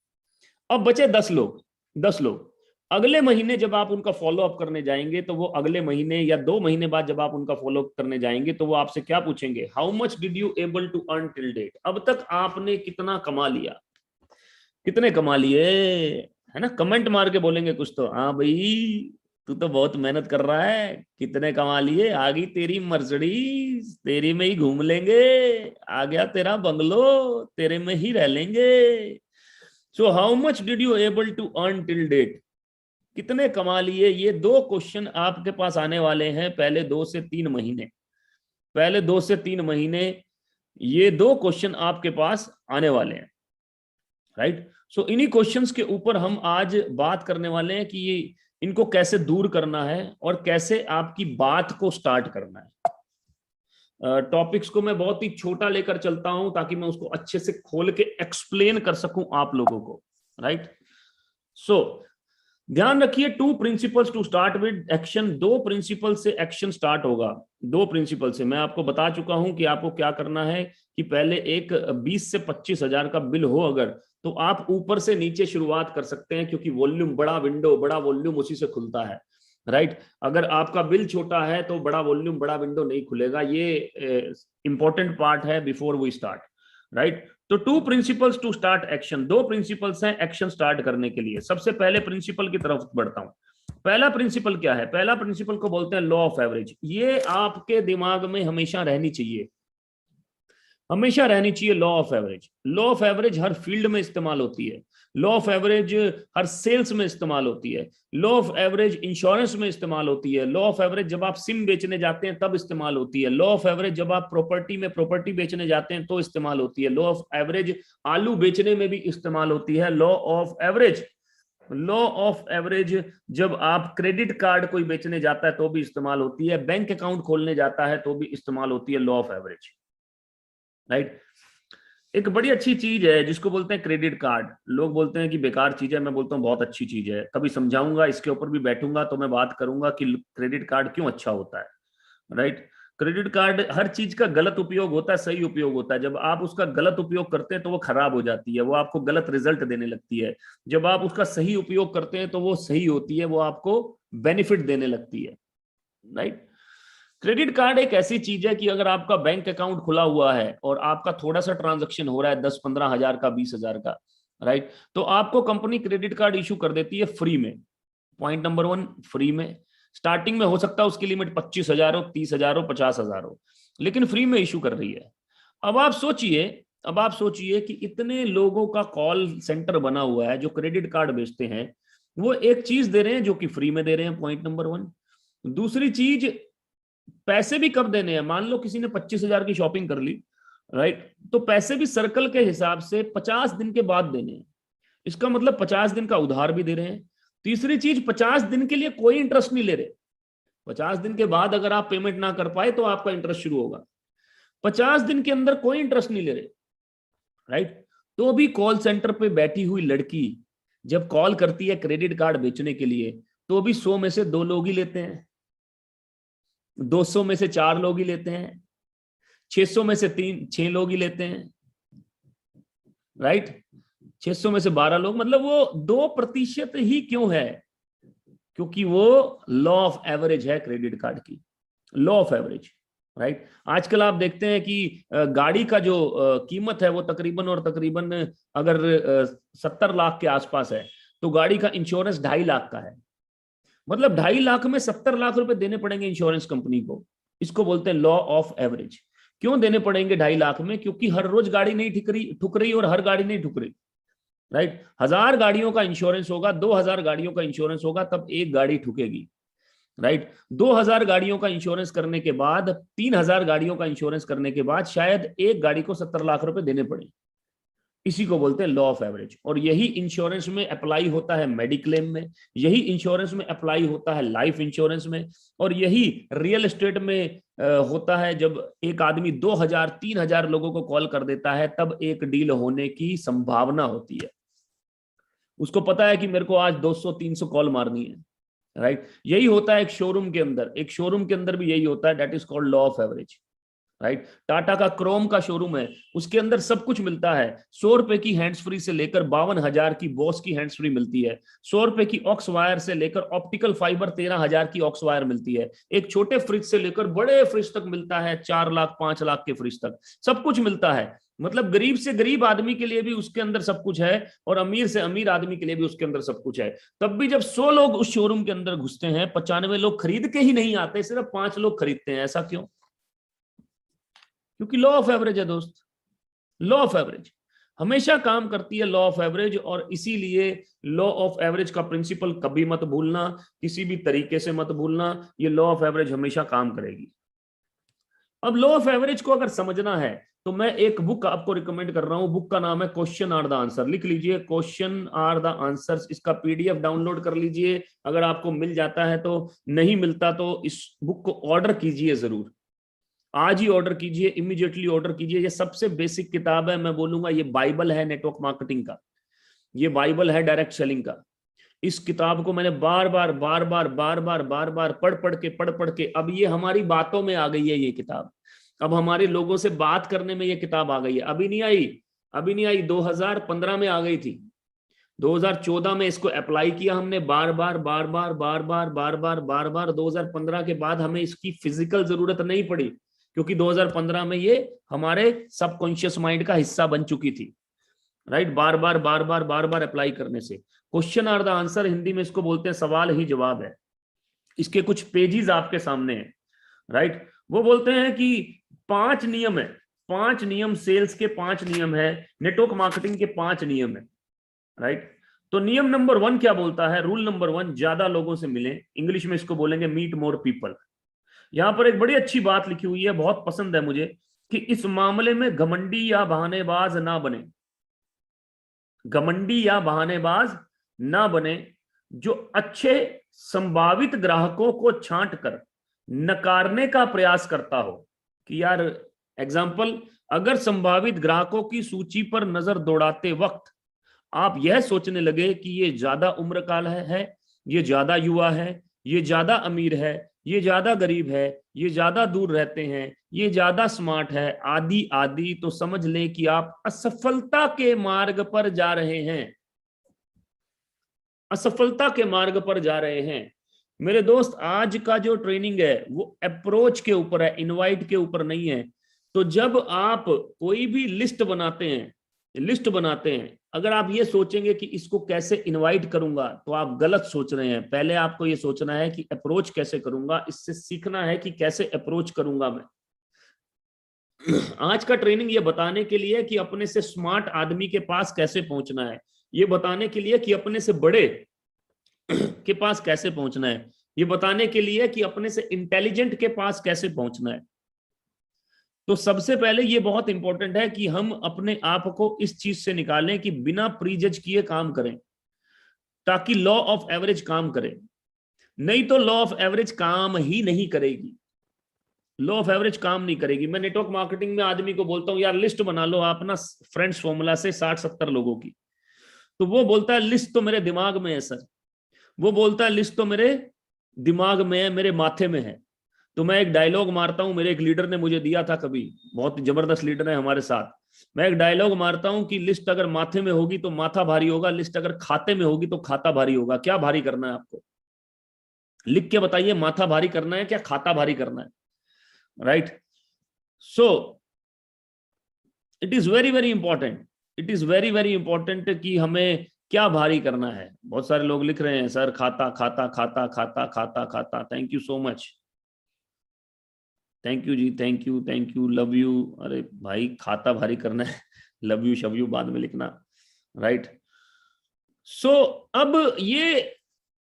अब बचे 10 लोग, 10 लोग। अगले महीने जब आप उनका फॉलो अप करने जाएंगे, तो वो अगले महीने या 2 महीने बाद जब आप उनका फॉलो अप करने जाएंगे, तो वो आपसे क्या पूछेंगे, how much did you able to earn till date, अब तक आपने कितना कमा लिया, कितने कमा लिए, है ना। कमेंट मार के बोलेंगे कुछ तो, हाँ भाई तू तो बहुत मेहनत कर रहा है, कितने कमा लिए, आ गई तेरी मर्सिडीज, तेरी में ही घूम लेंगे, आ गया तेरा बंगलो, तेरे में ही रह लेंगे। So how much did you able to earn till date, कितने कमा लिए। ये 2 क्वेश्चन आपके पास आने वाले हैं पहले 2 से 3 महीने, पहले 2 से 3 महीने ये 2 क्वेश्चन आपके पास आने वाले हैं, राइट। सो इन्हीं क्वेश्चंस के ऊपर हम आज बात करने वाले हैं कि ये इनको कैसे दूर करना है और कैसे आपकी बात को स्टार्ट करना है। टॉपिक्स को मैं बहुत ही छोटा लेकर चलता हूं ताकि मैं उसको अच्छे से खोल के एक्सप्लेन कर सकूं आप लोगों को, राइट। सो ध्यान रखिए, 2 principles to start with action, 2 principle से एक्शन स्टार्ट होगा। 2 प्रिंसिपल से मैं आपको बता चुका हूं कि आपको क्या करना है कि पहले एक 20 से 25 हजार का बिल हो अगर, तो आप ऊपर से नीचे शुरुआत कर सकते हैं, क्योंकि वॉल्यूम बड़ा, विंडो बड़ा, वॉल्यूम उसी से खुलता है, राइट। अगर आपका बिल छोटा है तो बड़ा वॉल्यूम बड़ा विंडो नहीं खुलेगा, ये इंपॉर्टेंट पार्ट है बिफोर वी स्टार्ट, राइट। तो 2 principles to start action, 2 principles हैं एक्शन स्टार्ट करने के लिए। सबसे पहले प्रिंसिपल की तरफ बढ़ता हूं। पहला प्रिंसिपल क्या है, पहला प्रिंसिपल को बोलते हैं लॉ ऑफ एवरेज। ये आपके दिमाग में हमेशा रहनी चाहिए, हमेशा रहनी चाहिए law of average. Law of average हर फील्ड में इस्तेमाल होती है, लॉ ऑफ एवरेज हर सेल्स में इस्तेमाल होती है, लॉ ऑफ एवरेज इंश्योरेंस में इस्तेमाल होती है, लॉ ऑफ एवरेज जब आप सिम बेचने जाते हैं तब इस्तेमाल होती है, लॉ ऑफ एवरेज जब आप प्रॉपर्टी में प्रॉपर्टी बेचने जाते हैं तो इस्तेमाल होती है, लॉ ऑफ एवरेज आलू बेचने में भी इस्तेमाल होती है, law of average, law of average जब आप क्रेडिट कार्ड कोई बेचने जाता है तो भी इस्तेमाल होती है, बैंक अकाउंट खोलने जाता है तो भी इस्तेमाल होती है लॉ ऑफ एवरेज, राइट। एक बड़ी अच्छी चीज है जिसको बोलते हैं क्रेडिट कार्ड। लोग बोलते हैं कि बेकार चीज है, मैं बोलता हूँ बहुत अच्छी चीज है। कभी समझाऊंगा, इसके ऊपर भी बैठूंगा तो मैं बात करूंगा कि क्रेडिट कार्ड क्यों अच्छा होता है, राइट। क्रेडिट कार्ड, हर चीज का गलत उपयोग होता है, सही उपयोग होता है। जब आप उसका गलत उपयोग करते हैं तो वो खराब हो जाती है, वो आपको गलत रिजल्ट देने लगती है। जब आप उसका सही उपयोग करते हैं तो वो सही होती है, वो आपको बेनिफिट देने लगती है, राइट। क्रेडिट कार्ड एक ऐसी चीज है कि अगर आपका बैंक अकाउंट खुला हुआ है और आपका थोड़ा सा ट्रांजैक्शन हो रहा है 10-15 हजार का, 20 हजार का, राइट, तो आपको कंपनी क्रेडिट कार्ड इशू कर देती है फ्री में। पॉइंट नंबर 1, फ्री में। स्टार्टिंग में हो सकता है उसकी लिमिट 25 हजार हो, 30 हजार हो, 50 हजार हो, लेकिन फ्री में इशू कर रही है। अब आप सोचिए, अब आप सोचिए कि इतने लोगों का कॉल सेंटर बना हुआ है जो क्रेडिट कार्ड बेचते हैं, वो एक चीज दे रहे हैं जो कि फ्री में दे रहे हैं, पॉइंट नंबर 1। दूसरी चीज, पैसे भी कब देने हैं। मान लो किसी ने 25 हजार की शॉपिंग कर ली, राइट, तो पैसे भी सर्कल के हिसाब से 50 दिन के बाद देने हैं। इसका मतलब 50 दिन का उधार भी दे रहे हैं। तीसरी चीज, 50 दिन के लिए कोई इंटरेस्ट नहीं ले रहे। 50 दिन के बाद अगर आप पेमेंट ना कर पाए तो आपका इंटरेस्ट शुरू होगा। 50 दिन के अंदर कोई इंटरेस्ट नहीं ले रहे, राइट। तो भी कॉल सेंटर पे बैठी हुई लड़की जब कॉल करती है क्रेडिट कार्ड बेचने के लिए, तो भी 100 में से 2 लोग ही लेते हैं, 200 में से 4 लोग ही लेते हैं, 600 में से 6 लोग ही लेते हैं, राइट। 600 में से 12 लोग, मतलब वो 2% ही क्यों है, क्योंकि वो लॉ ऑफ एवरेज है क्रेडिट कार्ड की, लॉ ऑफ एवरेज, राइट। आजकल आप देखते हैं कि गाड़ी का जो कीमत है वो तकरीबन और तकरीबन अगर 70 लाख के आसपास है, तो गाड़ी का इंश्योरेंस 2.5 लाख का है। मतलब 2.5 लाख में 70 लाख रुपए देने पड़ेंगे इंश्योरेंस कंपनी को। इसको बोलते हैं लॉ ऑफ एवरेज। क्यों देने पड़ेंगे 2.5 लाख में? क्योंकि हर रोज गाड़ी नहीं ठुक रही और हर गाड़ी नहीं ठुक रही, राइट। 1000 गाड़ियों का इंश्योरेंस होगा, 2000 गाड़ियों का इंश्योरेंस होगा, तब एक गाड़ी ठुकेगी, राइट। 2000 गाड़ियों का इंश्योरेंस करने के बाद, 3000 गाड़ियों का इंश्योरेंस करने के बाद शायद एक गाड़ी को 70 लाख रुपए देने पड़े। इसी को बोलते हैं लॉ ऑफ एवरेज। और यही इंश्योरेंस में अप्लाई होता है मेडिक्लेम में, यही इंश्योरेंस में अप्लाई होता है लाइफ इंश्योरेंस में, और यही रियल एस्टेट में होता है। जब एक आदमी 2000-3000 लोगों को कॉल कर देता है, तब एक डील होने की संभावना होती है। उसको पता है कि मेरे को आज 200-300 कॉल मारनी है, राइट। यही होता है एक शोरूम के अंदर, एक शोरूम के अंदर भी यही होता है, that is called law of average, right. Tata का क्रोम का शोरूम है, उसके अंदर सब कुछ मिलता है। 100 रुपए की हैंड्स फ्री से लेकर 52,000 की बॉस की हैंड्स फ्री मिलती है। 100 रुपए की ऑक्स वायर से लेकर ऑप्टिकल फाइबर 13,000 की ऑक्स वायर मिलती है। एक छोटे फ्रिज से लेकर बड़े फ्रिज तक मिलता है, 4 लाख 5 लाख के फ्रिज तक सब कुछ मिलता है। मतलब गरीब से गरीब आदमी के लिए भी उसके अंदर सब कुछ है, और अमीर से अमीर आदमी के लिए भी उसके अंदर सब कुछ है। तब भी जब 100 लोग उस शोरूम के अंदर घुसते हैं, 95 लोग खरीद के ही नहीं आते, सिर्फ 5 लोग खरीदते हैं। ऐसा क्यों? क्योंकि लॉ ऑफ एवरेज है दोस्त। लॉ ऑफ एवरेज हमेशा काम करती है, लॉ ऑफ एवरेज। और इसीलिए लॉ ऑफ एवरेज का प्रिंसिपल कभी मत भूलना, किसी भी तरीके से मत भूलना। ये लॉ ऑफ एवरेज हमेशा काम करेगी। अब लॉ ऑफ एवरेज को अगर समझना है तो मैं एक बुक आपको रिकमेंड कर रहा हूं। बुक का नाम है क्वेश्चन आर द आंसर। लिख लीजिए, क्वेश्चन आर द आंसर्स। इसका पीडीएफ डाउनलोड कर लीजिए अगर आपको मिल जाता है तो। नहीं मिलता तो इस बुक को ऑर्डर कीजिए जरूर, आज ही ऑर्डर कीजिए, इमीडिएटली ऑर्डर कीजिए। ये सबसे बेसिक किताब है, मैं बोलूंगा ये बाइबल है नेटवर्क मार्केटिंग का, ये बाइबल है डायरेक्ट सेलिंग का। इस किताब को मैंने बार बार पढ़ के अब ये हमारी बातों में आ गई है ये किताब। अब हमारे लोगों से बात करने में ये किताब आ गई है। अभी नहीं आई 2015 में आ गई थी। 2014 में इसको अप्लाई किया हमने बार बार 2015 के बाद हमें इसकी फिजिकल जरूरत नहीं पड़ी, क्योंकि 2015 में ये हमारे सबकॉन्शियस माइंड का हिस्सा बन चुकी थी, राइट। बार बार अप्लाई करने से। Question are the answer, Hindi में इसको बोलते हैं सवाल ही जवाब है। इसके कुछ पेजेस आपके सामने हैं, राइट। वो बोलते हैं कि 5 नियम है, 5 नियम, सेल्स के 5 नियम है, नेटवर्क मार्केटिंग के 5 नियम है, राइट। तो नियम नंबर 1 क्या बोलता है? रूल नंबर 1, ज्यादा लोगों से मिले। इंग्लिश में इसको बोलेंगे मीट मोर पीपल। यहां पर एक बड़ी अच्छी बात लिखी हुई है, बहुत पसंद है मुझे, कि इस मामले में घमंडी या बहानेबाज ना बने। घमंडी या बहानेबाज ना बने, जो अच्छे संभावित ग्राहकों को छांट कर नकारने का प्रयास करता हो। कि यार एग्जाम्पल, अगर संभावित ग्राहकों की सूची पर नजर दौड़ाते वक्त आप यह सोचने लगे कि ये ज्यादा उम्र का है, ये ज्यादा युवा है, ये ज्यादा अमीर है, ये ज्यादा गरीब है, ये ज्यादा दूर रहते हैं, ये ज्यादा स्मार्ट है, आदि आदि, तो समझ लें कि आप असफलता के मार्ग पर जा रहे हैं। असफलता के मार्ग पर जा रहे हैं। मेरे दोस्त, आज का जो ट्रेनिंग है वो अप्रोच के ऊपर है, इनवाइट के ऊपर नहीं है। तो जब आप कोई भी लिस्ट बनाते हैं, अगर आप ये सोचेंगे कि इसको कैसे इनवाइट करूंगा, तो आप गलत सोच रहे हैं। पहले आपको ये सोचना है कि अप्रोच कैसे करूंगा, इससे सीखना है कि कैसे अप्रोच करूंगा मैं। आज का ट्रेनिंग ये बताने के लिए कि अपने से स्मार्ट आदमी के पास कैसे पहुंचना है, ये बताने के लिए कि अपने से बड़े के पास कैसे पहुंचना है, ये बताने के लिए कि अपने से इंटेलिजेंट के पास कैसे पहुंचना है। तो सबसे पहले ये बहुत इंपॉर्टेंट है कि हम अपने आप को इस चीज से निकालें कि बिना प्रीजज किए काम करें, ताकि लॉ ऑफ एवरेज काम करे। नहीं तो लॉ ऑफ एवरेज काम ही नहीं करेगी, लॉ ऑफ एवरेज काम नहीं करेगी। मैं नेटवर्क मार्केटिंग में आदमी को बोलता हूं यार लिस्ट बना लो आप ना फ्रेंड्स फॉर्मूला से 60-70 लोगों की, तो वो बोलता है लिस्ट तो मेरे दिमाग में है सर, वो बोलता है लिस्ट तो मेरे दिमाग में है, मेरे माथे में है। तो मैं एक डायलॉग मारता हूं, मेरे एक लीडर ने मुझे दिया था कभी, बहुत जबरदस्त लीडर है हमारे साथ। मैं एक डायलॉग मारता हूं कि लिस्ट अगर माथे में होगी तो माथा भारी होगा, लिस्ट अगर खाते में होगी तो खाता भारी होगा। क्या भारी करना है आपको? लिख के बताइए, माथा भारी करना है क्या खाता भारी करना है? Right. So it is very very important, it is very very important कि हमें क्या भारी करना है। बहुत सारे लोग लिख रहे हैं सर खाता खाता खाता खाता खाता खाता। Thank you so much, thank you जी, थैंक यू, लव यू। अरे भाई खाता भारी करना है, लव यू शव यू बाद में लिखना। राइट। सो अब ये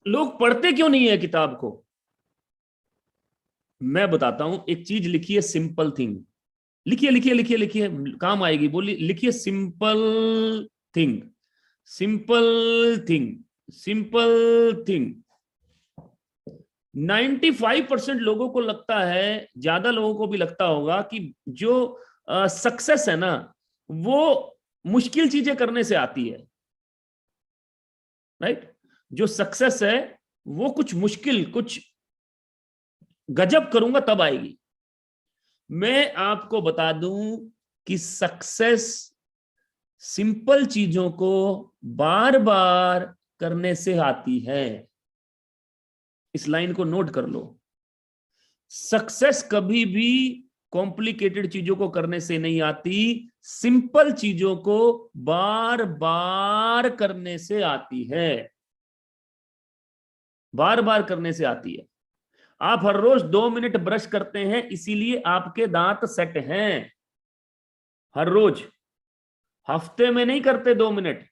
लोग पढ़ते क्यों नहीं है किताब को? मैं बताता हूं। एक चीज लिखिए, सिंपल थिंग। लिखिए लिखिए लिखिए लिखिए, काम आएगी। बोलिए, लिखिए simple thing, simple thing, simple thing. 95% लोगों को लगता है, ज्यादा लोगों को भी लगता होगा कि जो सक्सेस है ना, वो मुश्किल चीजें करने से आती है। राइट। जो सक्सेस है वो कुछ मुश्किल, कुछ गजब करूंगा तब आएगी। मैं आपको बता दूं कि सक्सेस सिंपल चीजों को बार बार करने से आती है। इस लाइन को नोट कर लो। सक्सेस कभी भी कॉम्प्लिकेटेड चीजों को करने से नहीं आती, सिंपल चीजों को बार बार करने से आती है, बार बार करने से आती है। आप हर रोज 2 मिनट ब्रश करते हैं, इसीलिए आपके दांत सेट हैं। हर रोज, हफ्ते में नहीं करते 2 मिनट,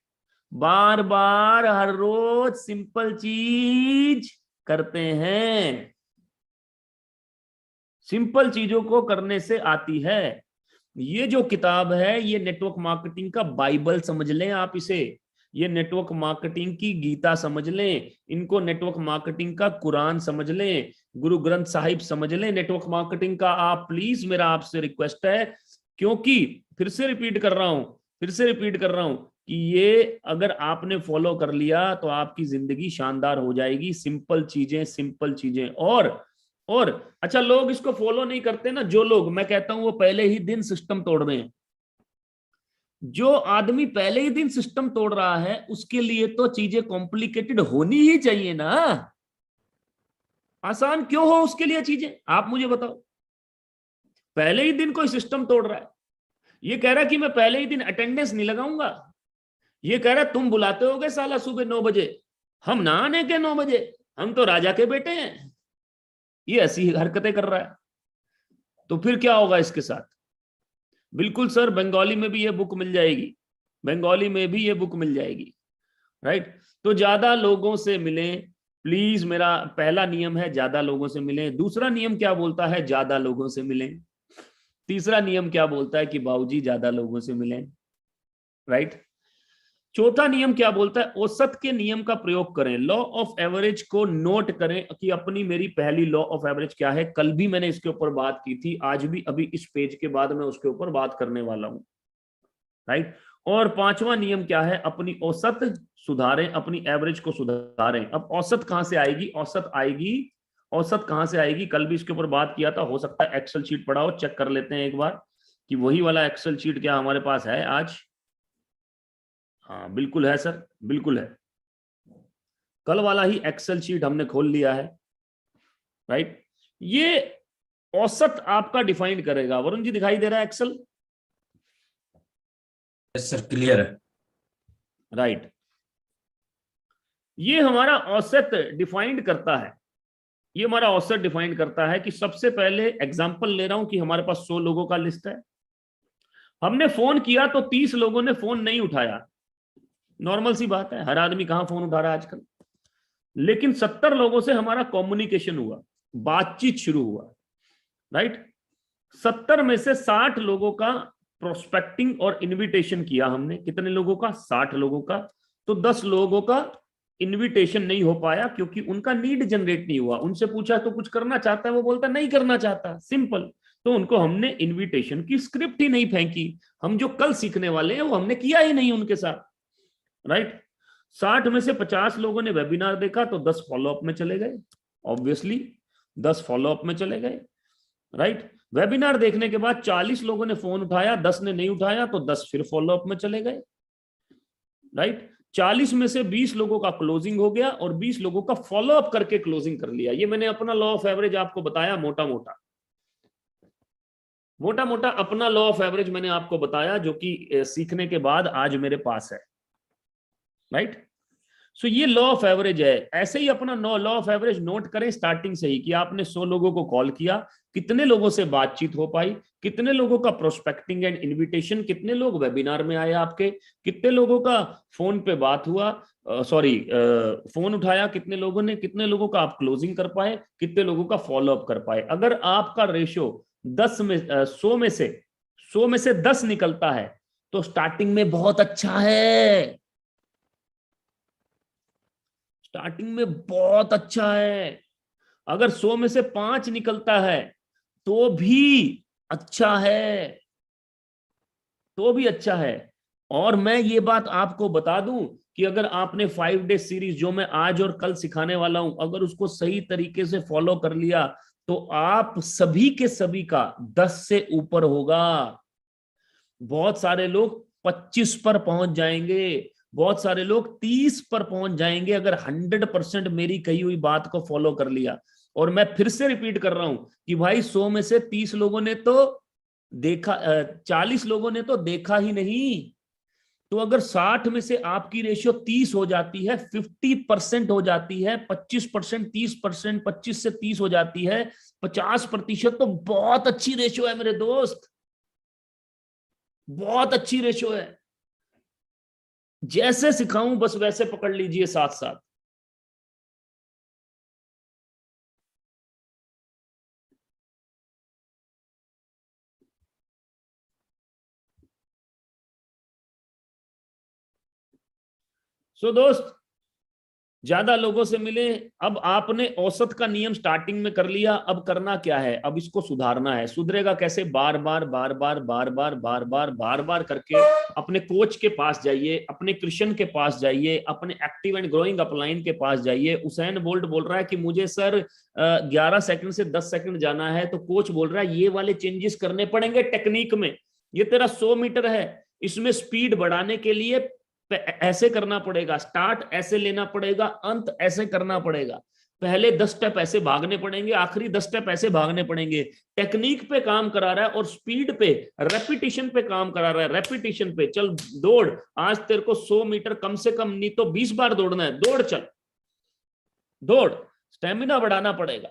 बार बार हर रोज सिंपल चीज करते हैं। सिंपल चीजों को करने से आती है। ये जो किताब है ये नेटवर्क मार्केटिंग का बाइबल समझ लें आप इसे। ये नेटवर्क मार्केटिंग की गीता समझ लें, इनको नेटवर्क मार्केटिंग का कुरान समझ लें, गुरु ग्रंथ साहिब समझ लें नेटवर्क मार्केटिंग का। आप प्लीज, मेरा आपसे रिक्वेस्ट है, क्योंकि फिर से रिपीट कर रहा हूं, फिर से रिपीट कर रहा हूं कि ये अगर आपने फॉलो कर लिया तो आपकी जिंदगी शानदार हो जाएगी। सिंपल चीजें, सिंपल चीजें। और अच्छा, लोग इसको फॉलो नहीं करते ना, जो लोग, मैं कहता हूं वो पहले ही दिन सिस्टम तोड़ रहे हैं। जो आदमी पहले ही दिन सिस्टम तोड़ रहा है उसके लिए तो चीजें कॉम्प्लिकेटेड होनी ही चाहिए ना। आसान क्यों हो उसके लिए चीजें, आप मुझे बताओ। पहले ही दिन कोई सिस्टम तोड़ रहा है, ये कह रहा है कि मैं पहले ही दिन अटेंडेंस नहीं लगाऊंगा, ये कह रहा है तुम बुलाते होगे साला सुबह 9 बजे, हम ना आने के 9 बजे, हम तो राजा के बेटे हैं। ये ऐसी हरकतें कर रहा है। तो फिर क्या होगा इसके साथ? बिल्कुल सर, बंगाली में भी ये बुक मिल जाएगी, बंगाली में भी ये बुक मिल जाएगी। राइट। तो ज्यादा लोगों से मिलें प्लीज, मेरा पहला नियम है, ज्यादा लोगों से मिलें। दूसरा नियम क्या बोलता है? ज्यादा लोगों से मिलें। तीसरा नियम क्या बोलता है? कि बाबूजी ज्यादा लोगों से मिलें। राइट। चौथा नियम क्या बोलता है? औसत के नियम का प्रयोग करें। लॉ ऑफ एवरेज को नोट करें कि अपनी मेरी पहली लॉ ऑफ एवरेज क्या है। कल भी मैंने इसके ऊपर बात की थी, आज भी अभी इस पेज के बाद मैं उसके ऊपर बात करने वाला हूं। राइट। और पांचवा नियम क्या है? अपनी औसत सुधारें, अपनी एवरेज को सुधारें। अब औसत कहां से आएगी? औसत आएगी, औसत कहां से आएगी? कल भी इसके ऊपर बात किया था, हो सकता है एक्सेल शीट पढ़ा हो, चेक कर लेते हैं एक बार कि वही वाला एक्सेल शीट क्या हमारे पास है आज। हाँ बिल्कुल है सर, बिल्कुल है, कल वाला ही एक्सेल शीट हमने खोल लिया है। राइट। ये औसत आपका डिफाइन करेगा। वरुण जी दिखाई दे रहा है एक्सेल? यस सर, क्लियर है। राइट। ये हमारा औसत डिफाइंड करता है, ये हमारा औसत डिफाइन करता है कि सबसे पहले एग्जांपल ले रहा हूं कि हमारे पास 100 लोगों का लिस्ट है, हमने फोन किया तो 30 लोगों ने फोन नहीं उठाया, नॉर्मल सी बात है, हर आदमी कहां फोन उठा रहा है आजकल। लेकिन 70 लोगों से हमारा कम्युनिकेशन हुआ, बातचीत शुरू हुआ। राइट। 70 में से 60 लोगों का प्रोस्पेक्टिंग और इनविटेशन किया हमने। कितने लोगों का? 60 लोगों का। तो 10 लोगों का इनविटेशन नहीं हो पाया क्योंकि उनका नीड जनरेट नहीं हुआ। उनसे पूछा तो कुछ करना चाहता है, वो बोलता नहीं करना चाहता, सिंपल। तो उनको हमने इनविटेशन की स्क्रिप्ट ही नहीं फेंकी, हम जो कल सीखने वाले हैं वो हमने किया ही नहीं उनके साथ। राइट। 60 में से 50 लोगों ने वेबिनार देखा तो 10 फॉलोअप में चले गए, ऑब्वियसली 10 फॉलोअप में चले गए। राइट। वेबिनार देखने के बाद 40 लोगों ने फोन उठाया, 10 ने नहीं उठाया तो 10 फिर फॉलोअप में चले गए। राइट। 40 में से 20 लोगों का क्लोजिंग हो गया और 20 लोगों का फॉलो अप करके क्लोजिंग कर लिया। ये मैंने अपना लॉ ऑफ एवरेज आपको बताया, मोटा मोटा अपना लॉ ऑफ एवरेज मैंने आपको बताया, जो कि सीखने के बाद आज मेरे पास है, राइट। सो ये लॉ ऑफ एवरेज है। ऐसे ही अपना लॉ ऑफ एवरेज नोट करें स्टार्टिंग से ही, कि आपने 100 लोगों को कॉल किया, कितने लोगों से बातचीत हो पाई, कितने लोगों का प्रोस्पेक्टिंग एंड इनविटेशन, कितने लोग वेबिनार में आए आपके, कितने लोगों का फोन पे बात हुआ, फोन उठाया कितने लोगों ने, कितने लोगों का आप क्लोजिंग कर पाए, कितने लोगों का फॉलो अप कर पाए। अगर आपका रेशियो 100 में से 10 निकलता है तो स्टार्टिंग में बहुत अच्छा है, स्टार्टिंग में बहुत अच्छा है। अगर 100 में से 5 निकलता है तो भी अच्छा है, तो भी अच्छा है। और मैं ये बात आपको बता दूं कि अगर आपने 5 डे सीरीज जो मैं आज और कल सिखाने वाला हूं, अगर उसको सही तरीके से फॉलो कर लिया तो आप सभी के सभी का 10 से ऊपर होगा। बहुत सारे लोग 25 पर पहुंच जाएंगे, बहुत सारे लोग 30 पर पहुंच जाएंगे, अगर 100% मेरी कही हुई बात को फॉलो कर लिया। और मैं फिर से रिपीट कर रहा हूं कि भाई 100 में से 30 लोगों ने तो देखा, 40 लोगों ने तो देखा ही नहीं। तो अगर 60 में से आपकी रेशियो 30 हो जाती है, 50% हो जाती है, 25%, 30%, 25 से 30 हो जाती है, 50%, तो बहुत अच्छी रेशियो है मेरे दोस्त, बहुत अच्छी रेशियो है। जैसे सिखाऊं बस वैसे पकड़ लीजिए साथ साथ। सो दोस्त, ज्यादा लोगों से मिले। अब आपने औसत का नियम स्टार्टिंग में कर लिया, अब करना क्या है, अब इसको सुधारना है। सुधरेगा कैसे? बार बार बार बार बार बार बार बार बार बार करके अपने कोच के पास जाइए, अपने कृष्ण के पास जाइए, अपने एक्टिव एंड ग्रोइंग अपलाइन के पास जाइए। उसेन बोल्ट बोल रहा है कि मुझे सर 11 सेकंड से 10 सेकंड जाना है, तो कोच बोल रहा है ये वाले चेंजेस करने पड़ेंगे टेक्निक में। ये तेरा 100 मीटर है, इसमें स्पीड बढ़ाने के लिए ऐसे करना पड़ेगा, स्टार्ट ऐसे लेना पड़ेगा, अंत ऐसे करना पड़ेगा। पहले 10 स्टेप ऐसे भागने पड़ेंगे, आखिरी 10 स्टेप ऐसे भागने पड़ेंगे। टेक्निक पे काम करा रहा है और स्पीड पे, रेपिटेशन पे काम करा रहा है। रेपिटेशन पे चल दौड़, आज तेरे को 100 मीटर कम से कम नहीं तो 20 बार दौड़ना है, दौड़ चल, दौड़, स्टेमिना बढ़ाना पड़ेगा,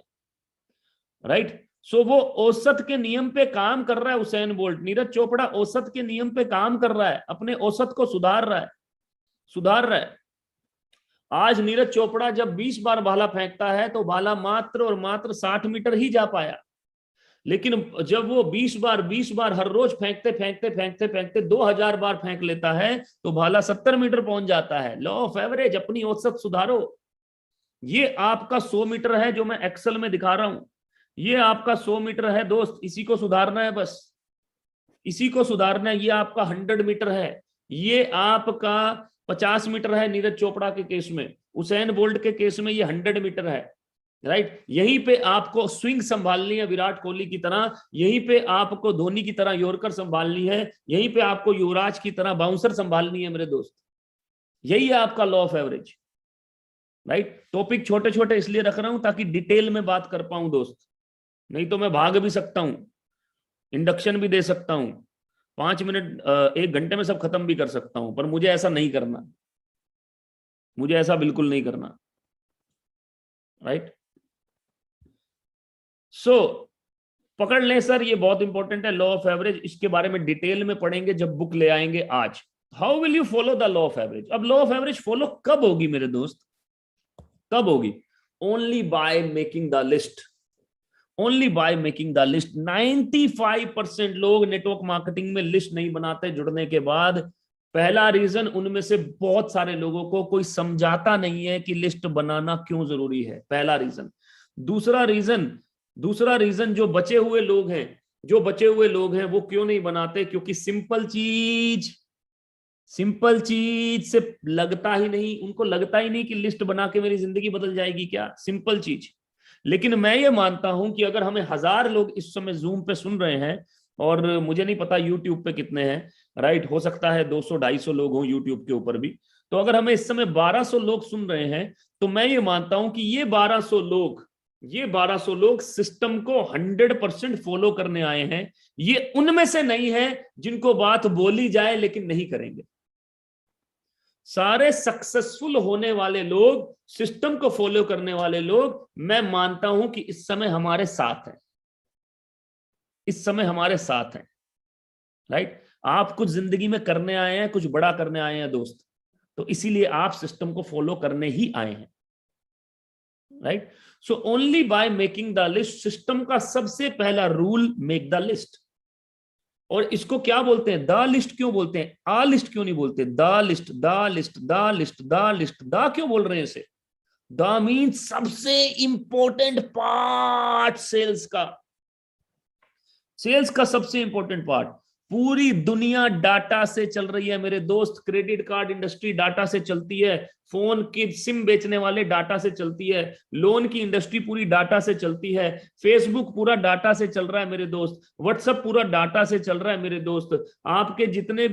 राइट। सो वो औसत के नियम पे काम कर रहा है उसेन बोल्ट, नीरज चोपड़ा औसत के नियम पे काम कर रहा है, अपने औसत को सुधार रहा है, सुधार रहा है। आज नीरज चोपड़ा जब 20 बार भाला फेंकता है तो भाला मात्र और मात्र 60 मीटर ही जा पाया। लेकिन जब वो 20 बार हर रोज फेंकते फेंकते फेंकते फेंकते 2000 बार फेंक लेता है तो भाला 70 मीटर पहुंच जाता है। लॉ ऑफ एवरेज, अपनी औसत सुधारो। ये आपका 100 मीटर है जो मैं एक्सेल में दिखा रहा हूं, ये आपका 100 मीटर है दोस्त, इसी को सुधारना है, बस इसी को सुधारना है। ये आपका 100 मीटर है, ये आपका 50 मीटर है नीरज चोपड़ा के केस में, उसेन बोल्ट के केस में ये 100 मीटर है, राइट। यहीं पे आपको स्विंग संभालनी है विराट कोहली की तरह, यहीं पे आपको धोनी की तरह यॉर्कर संभालनी है, यहीं पे आपको युवराज की तरह बाउंसर संभालनी है मेरे दोस्त। यही है आपका law of average, right. Topic छोटे छोटे इसलिए रख रहा हूं ताकि डिटेल में बात कर पाऊं दोस्त, नहीं तो मैं भाग भी सकता हूं, इंडक्शन भी दे सकता हूं, 5 मिनट 1 घंटे में सब खत्म भी कर सकता हूं, पर मुझे ऐसा नहीं करना, मुझे ऐसा बिल्कुल नहीं करना, राइट। सो पकड़ लें सर, ये बहुत इंपॉर्टेंट है लॉ ऑफ एवरेज, इसके बारे में डिटेल में पढ़ेंगे जब बुक ले आएंगे आज। How will you follow the law of average? अब लॉ ऑफ एवरेज फॉलो कब होगी मेरे दोस्त, कब होगी? Only by making the list, only by making the list. 95% लोग नेटवर्क मार्केटिंग में लिस्ट नहीं बनाते जुड़ने के बाद। पहला रीजन, उनमें से बहुत सारे लोगों को कोई समझाता नहीं है कि लिस्ट बनाना क्यों जरूरी है, पहला रीजन। दूसरा रीजन जो बचे हुए लोग हैं, जो बचे हुए लोग हैं वो क्यों नहीं बनाते? क्योंकि सिंपल चीज से लगता ही नहीं, उनको लगता ही नहीं कि लिस्ट बना के मेरी जिंदगी बदल जाएगी क्या, सिंपल चीज। लेकिन मैं ये मानता हूं कि अगर हमें 1000 लोग इस समय जूम पे सुन रहे हैं, और मुझे नहीं पता यूट्यूब पे कितने हैं, राइट, हो सकता है 200-250 लोग हों यूट्यूब के ऊपर भी। तो अगर हमें इस समय 1200 लोग सुन रहे हैं, तो मैं ये मानता हूं कि ये 1200 लोग सिस्टम को 100% फॉलो करने आए हैं। ये उनमें से नहीं है जिनको बात बोली जाए लेकिन नहीं करेंगे। सारे सक्सेसफुल होने वाले लोग, सिस्टम को फॉलो करने वाले लोग, मैं मानता हूं कि इस समय हमारे साथ हैं, इस समय हमारे साथ हैं। राइट, आप कुछ जिंदगी में करने आए हैं, कुछ बड़ा करने आए हैं दोस्त, तो इसीलिए आप सिस्टम को फॉलो करने ही आए हैं। Right, so only by making the list, system का सबसे पहला रूल, मेक द लिस्ट। और इसको क्या बोलते हैं, द लिस्ट क्यों बोलते हैं, आ लिस्ट क्यों नहीं बोलते, the list, the list, the list, the list, the क्यों बोल रहे हैं इसे? द मीन्स सबसे इंपॉर्टेंट पार्ट सेल्स का, सेल्स का सबसे इंपॉर्टेंट पार्ट। पूरी दुनिया डाटा से चल रही है मेरे दोस्त, क्रेडिट कार्ड इंडस्ट्री डाटा से चलती है, फोन की सिम बेचने वाले डाटा से चलती है, लोन की इंडस्ट्री पूरी डाटा से चलती है, फेसबुक पूरा डाटा से चल रहा है मेरे दोस्त, व्हाट्सएप पूरा डाटा से चल रहा है मेरे दोस्त, आपके जितने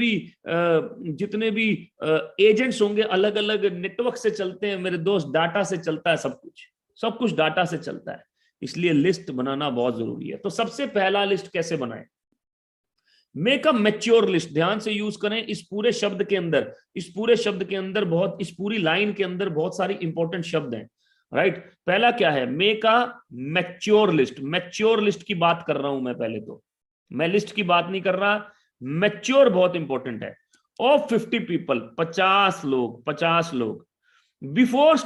भी एजेंट्स होंगे अलग अलग नेटवर्क से चलते हैं मेरे दोस्त, डाटा से चलता है सब कुछ डाटा से चलता है। इसलिए लिस्ट बनाना बहुत जरूरी है। तो सबसे पहला लिस्ट कैसे बनाएं, मेक अ मैच्योर लिस्ट। ध्यान से यूज करें इस पूरे शब्द के अंदर, इस पूरी लाइन के अंदर बहुत सारी इंपॉर्टेंट शब्द हैं। राइट, पहला क्या है, make a mature list. Mature list की बात कर रहा हूं मैं, पहले तो मैं लिस्ट की बात नहीं कर रहा, मैच्योर बहुत इंपॉर्टेंट है। ऑफ 50 पीपल, 50 लोग। बिफोर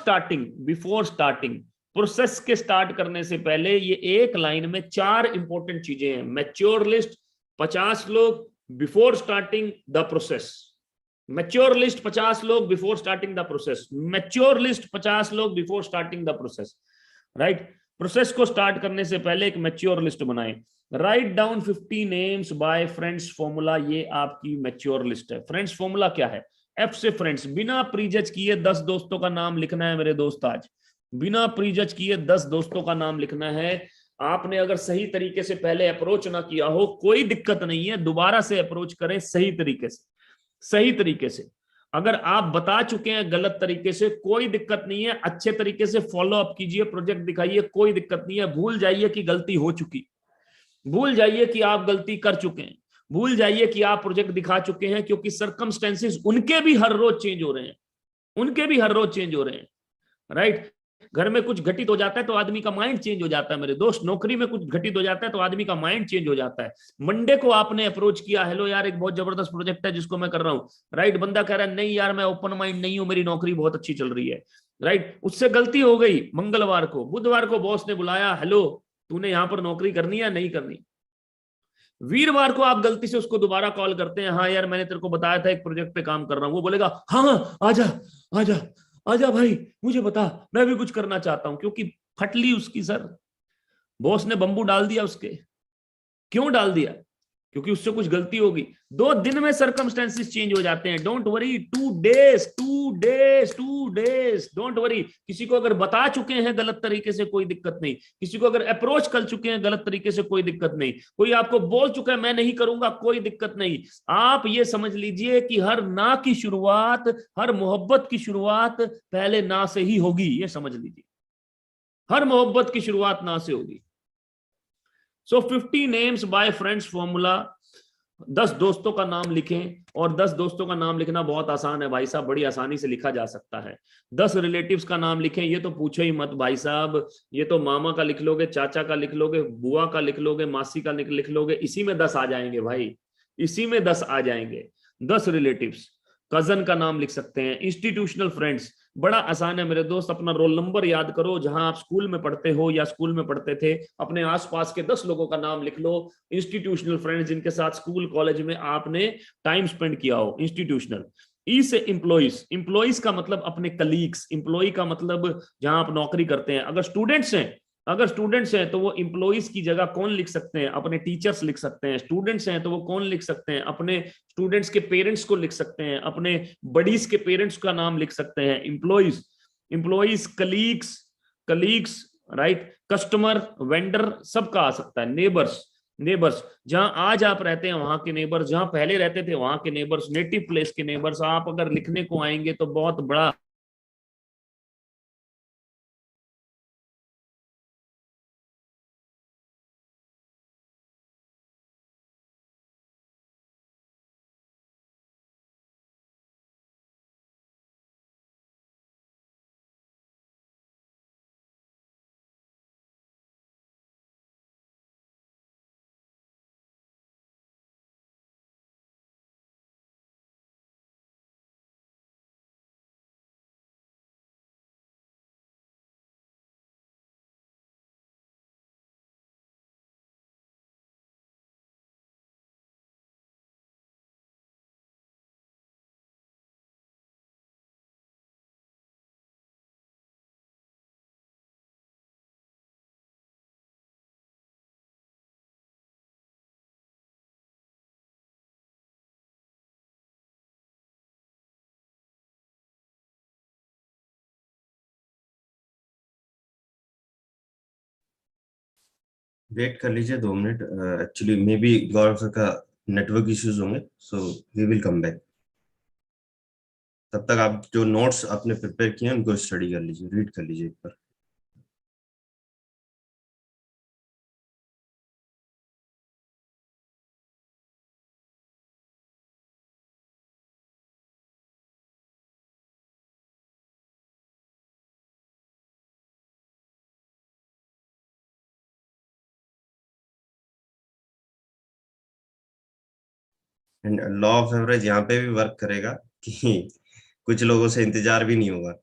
स्टार्टिंग प्रोसेस के स्टार्ट करने से पहले, ये एक लाइन में 4 इंपॉर्टेंट चीजें हैं। मैच्योर लिस्ट 50 लोग, before starting the process. Mature list 50 लोग before starting the process, mature list 50 लोग before starting the process. Right, process को स्टार्ट करने से पहले एक मैच्योर लिस्ट बनाएं। Write down 50 names by friends formula, ये आपकी मैच्योर लिस्ट है। फ्रेंड्स फॉर्मूला क्या है, एफ से फ्रेंड्स, बिना प्रीजज किए 10 दोस्तों का नाम लिखना है मेरे दोस्त। आज बिना प्रीजज किए 10 दोस्तों का नाम लिखना है। आपने अगर सही तरीके से पहले अप्रोच ना किया हो, कोई दिक्कत नहीं है, दोबारा से अप्रोच करें सही तरीके से। अगर आप बता चुके हैं गलत तरीके से, कोई दिक्कत नहीं है, अच्छे तरीके से फॉलो अप कीजिए, प्रोजेक्ट दिखाइए, कोई दिक्कत नहीं है। भूल जाइए कि गलती हो चुकी, भूल जाइए कि आप गलती कर चुके हैं, भूल जाइए कि आप प्रोजेक्ट दिखा चुके हैं, क्योंकि सर्कमस्टेंसेस उनके भी हर रोज चेंज हो रहे हैं। राइट, घर में कुछ घटित हो जाता है तो आदमी का माइंड चेंज हो जाता है मेरे दोस्त, नौकरी में कुछ घटित हो जाता है तो आदमी का माइंड चेंज हो जाता है। मंडे को आपने अप्रोच किया, हेलो यार एक बहुत जबरदस्त प्रोजेक्ट है जिसको मैं कर रहा हूँ। राइट, बंदा कह रहा है नहीं यार मैं ओपन माइंड नहीं हूं, मेरी नौकरी बहुत अच्छी चल रही है। राइट, उससे गलती हो गई। मंगलवार को, बुधवार को बॉस ने बुलाया, हेलो तूने यहां पर नौकरी करनी है नहीं करनी। वीरवार को आप गलती से उसको दोबारा कॉल करते हैं, हाँ यार मैंने तेरे को बताया था एक प्रोजेक्ट पे काम कर रहा हूं। वो बोलेगा हाँ आजा आजा आजा भाई, मुझे बता, मैं भी कुछ करना चाहता हूं। क्योंकि फटली उसकी सर, बॉस ने बंबू डाल दिया उसके। क्यों डाल दिया, क्योंकि उससे कुछ गलती होगी। 2 दिन में सर्कमस्टेंसेस चेंज हो जाते हैं। Don't worry, 2 days, don't worry. किसी को अगर बता चुके हैं गलत तरीके से कोई दिक्कत नहीं, किसी को अगर अप्रोच कर चुके हैं गलत तरीके से कोई दिक्कत नहीं, कोई आपको बोल चुका है मैं नहीं करूंगा, कोई दिक्कत नहीं। आप ये समझ लीजिए कि हर ना की शुरुआत, हर मोहब्बत की शुरुआत पहले ना से ही होगी, ये समझ लीजिए, हर मोहब्बत की शुरुआत ना से होगी। सो 50 नेम्स बाय फ्रेंड्स फॉर्मूला, 10 दोस्तों का नाम लिखें। और 10 दोस्तों का नाम लिखना बहुत आसान है भाई साहब, बड़ी आसानी से लिखा जा सकता है। 10 रिलेटिव्स का नाम लिखें, ये तो पूछो ही मत भाई साहब, ये तो मामा का लिख लोगे, चाचा का लिख लोगे, बुआ का लिख लोगे, मासी का लिख लोगे, इसी में 10 आ जाएंगे भाई, इसी में 10 आ जाएंगे। 10 रिलेटिव्स, कजन का नाम लिख सकते हैं। इंस्टीट्यूशनल फ्रेंड्स, बड़ा आसान है मेरे दोस्त, अपना रोल नंबर याद करो, जहां आप स्कूल में पढ़ते हो या स्कूल में पढ़ते थे, अपने आसपास के 10 लोगों का नाम लिख लो। इंस्टीट्यूशनल फ्रेंड्स, जिनके साथ स्कूल कॉलेज में आपने टाइम स्पेंड किया हो, इंस्टीट्यूशनल। ई से एम्प्लॉइज, एम्प्लॉइज का मतलब अपने कलीग्स, एम्प्लॉय का मतलब जहां आप नौकरी करते हैं। अगर स्टूडेंट्स हैं तो वो एम्प्लॉइज की जगह कौन लिख सकते हैं, अपने टीचर्स लिख सकते हैं। स्टूडेंट्स हैं तो वो कौन लिख सकते हैं, अपने स्टूडेंट्स के पेरेंट्स को लिख सकते हैं, अपने बडीज के पेरेंट्स का नाम लिख सकते हैं। Employees, colleagues, right, customer, vendor, सबका आ सकता है। नेबर्स, नेबर्स, जहां आज आप रहते हैं वहां के नेबर्स, जहां पहले रहते थे वहां के नेबर्स, नेटिव प्लेस के नेबर्स, आप अगर लिखने को आएंगे तो बहुत बड़ा वेट कर लीजिए 2 मिनट, एक्चुअली मे बी गौरव सर का नेटवर्क इश्यूज होंगे, so we will come back. तब तक आप जो नोट्स आपने प्रिपेयर किए हैं उनको स्टडी कर लीजिए, रीड कर लीजिए एक बार। एंड लॉ ऑफ एवरेज यहाँ पे भी वर्क करेगा कि कुछ लोगों से इंतजार भी नहीं होगा।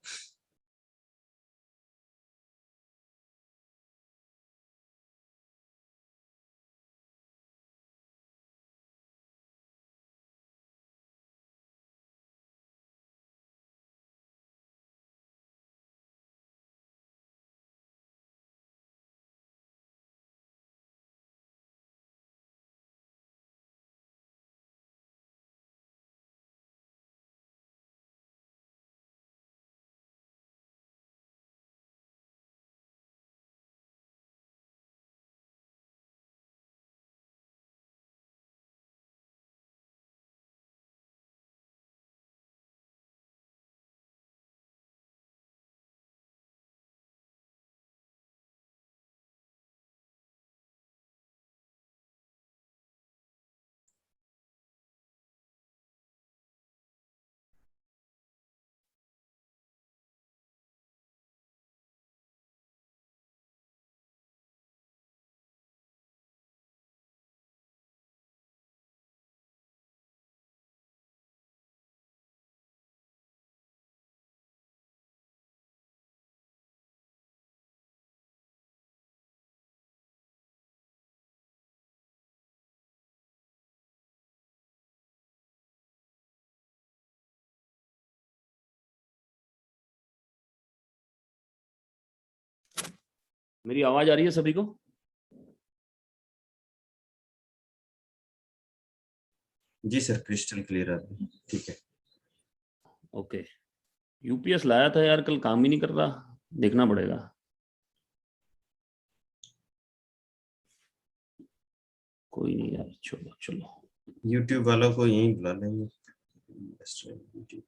मेरी आवाज आ रही है सभी को? जी सर, क्रिस्टल क्लियर आ रही है, ठीक है। ओके। यूपीएस लाया था यार, कल काम ही नहीं कर रहा, देखना पड़ेगा। कोई नहीं यार, चलो चलो। यूट्यूब वालों को यहीं बुला लेंगे। YouTube।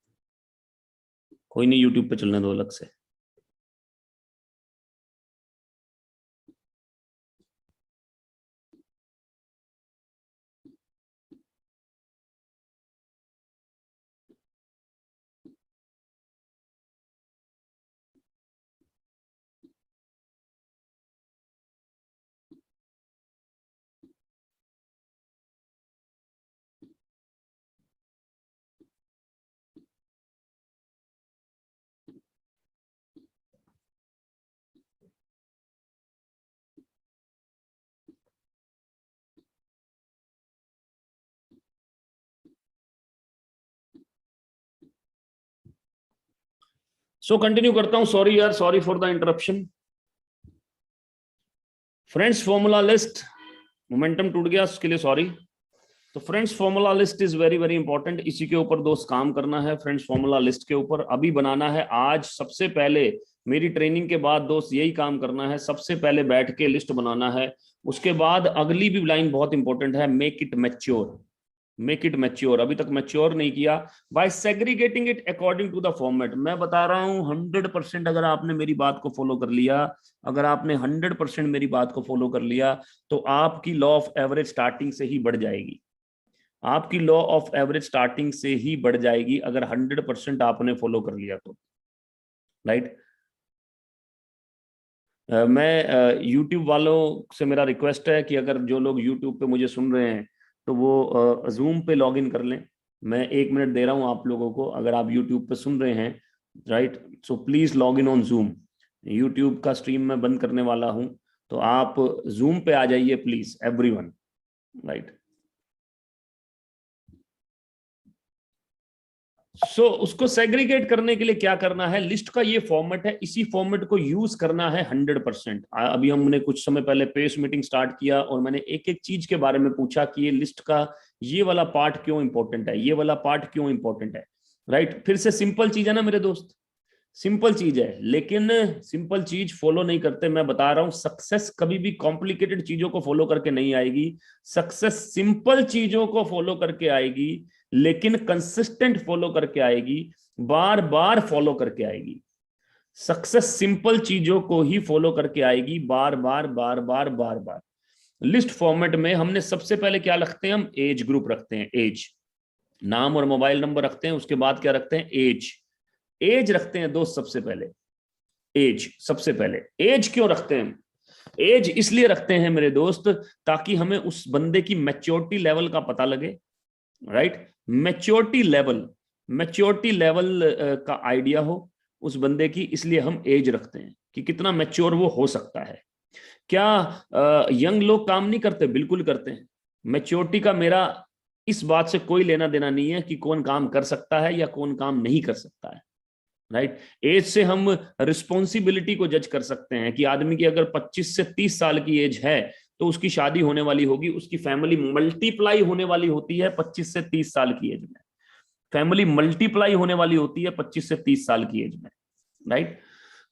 कोई नहीं, यूट्यूब पे चलने दो अलग से। सो कंटिन्यू करता हूं। सॉरी यार, sorry for the interruption. Friends formula list, momentum टूट गया, उसके लिए सॉरी। तो friends formula list is very very important. इसी के ऊपर दोस्त काम करना है, फ्रेंड्स फॉर्मूला लिस्ट के ऊपर अभी बनाना है। आज सबसे पहले मेरी ट्रेनिंग के बाद दोस्त यही काम करना है, सबसे पहले बैठ के लिस्ट बनाना है। उसके बाद अगली भी लाइन बहुत इंपॉर्टेंट है, make it mature. Make it mature, अभी तक मैच्योर नहीं किया by segregating it according to the format. मैं बता रहा हूं 100% अगर आपने मेरी बात को फॉलो कर लिया, अगर आपने 100% मेरी बात को फॉलो कर लिया, तो आपकी लॉ ऑफ एवरेज स्टार्टिंग से ही बढ़ जाएगी। आपकी लॉ ऑफ एवरेज स्टार्टिंग से ही बढ़ जाएगी अगर 100% आपने फॉलो कर लिया तो, राइट। मैं YouTube वालों से मेरा रिक्वेस्ट है कि अगर जो लोग YouTube पे मुझे सुन रहे हैं तो वो Zoom पे लॉग इन कर लें। मैं 1 मिनट दे रहा हूं आप लोगों को, अगर आप YouTube पे सुन रहे हैं, right, so please log in on Zoom। YouTube का स्ट्रीम मैं बंद करने वाला हूं, तो आप Zoom पे आ जाइए प्लीज एवरीवन, राइट। सो उसको सेग्रीगेट करने के लिए क्या करना है, लिस्ट का ये फॉर्मेट है, इसी फॉर्मेट को यूज करना है 100%। अभी हमने कुछ समय पहले पेस मीटिंग स्टार्ट किया और मैंने एक एक चीज के बारे में पूछा कि ये लिस्ट का ये वाला पार्ट क्यों इंपॉर्टेंट है, ये वाला पार्ट क्यों इंपॉर्टेंट है, राइट। फिर से सिंपल चीज है ना मेरे दोस्त, सिंपल चीज है, लेकिन सिंपल चीज फॉलो नहीं करते। मैं बता रहा हूं सक्सेस कभी भी कॉम्प्लिकेटेड चीजों को फॉलो करके नहीं आएगी, सक्सेस सिंपल चीजों को फॉलो करके आएगी, लेकिन कंसिस्टेंट फॉलो करके आएगी, बार बार फॉलो करके आएगी। सक्सेस सिंपल चीजों को ही फॉलो करके आएगी, बार बार बार बार बार बार। लिस्ट फॉर्मेट में हमने सबसे पहले क्या रखते हैं, हम एज ग्रुप रखते हैं, एज, नाम और मोबाइल नंबर रखते हैं, उसके बाद क्या रखते हैं, एज। एज रखते हैं दोस्त सबसे पहले, एज सबसे पहले। एज क्यों रखते हैं, एज इसलिए रखते हैं मेरे दोस्त ताकि हमें उस बंदे की मैच्योरिटी लेवल का पता लगे, right. Maturity level, maturity level का आइडिया हो उस बंदे की, इसलिए हम एज रखते हैं कि कितना मैच्योर वो हो सकता है। क्या यंग लोग काम नहीं करते, बिल्कुल करते हैं। मैच्योरिटी का मेरा इस बात से कोई लेना देना नहीं है कि कौन काम कर सकता है या कौन काम नहीं कर सकता है, राइट। एज से हम रिस्पॉन्सिबिलिटी को जज कर सकते हैं कि आदमी की अगर 25 से 30 साल की एज है तो उसकी शादी होने वाली होगी, उसकी फैमिली मल्टीप्लाई होने वाली होती है 25 से 30 साल की एज में, फैमिली मल्टीप्लाई होने वाली होती है 25 से 30 साल की एज में, राइट।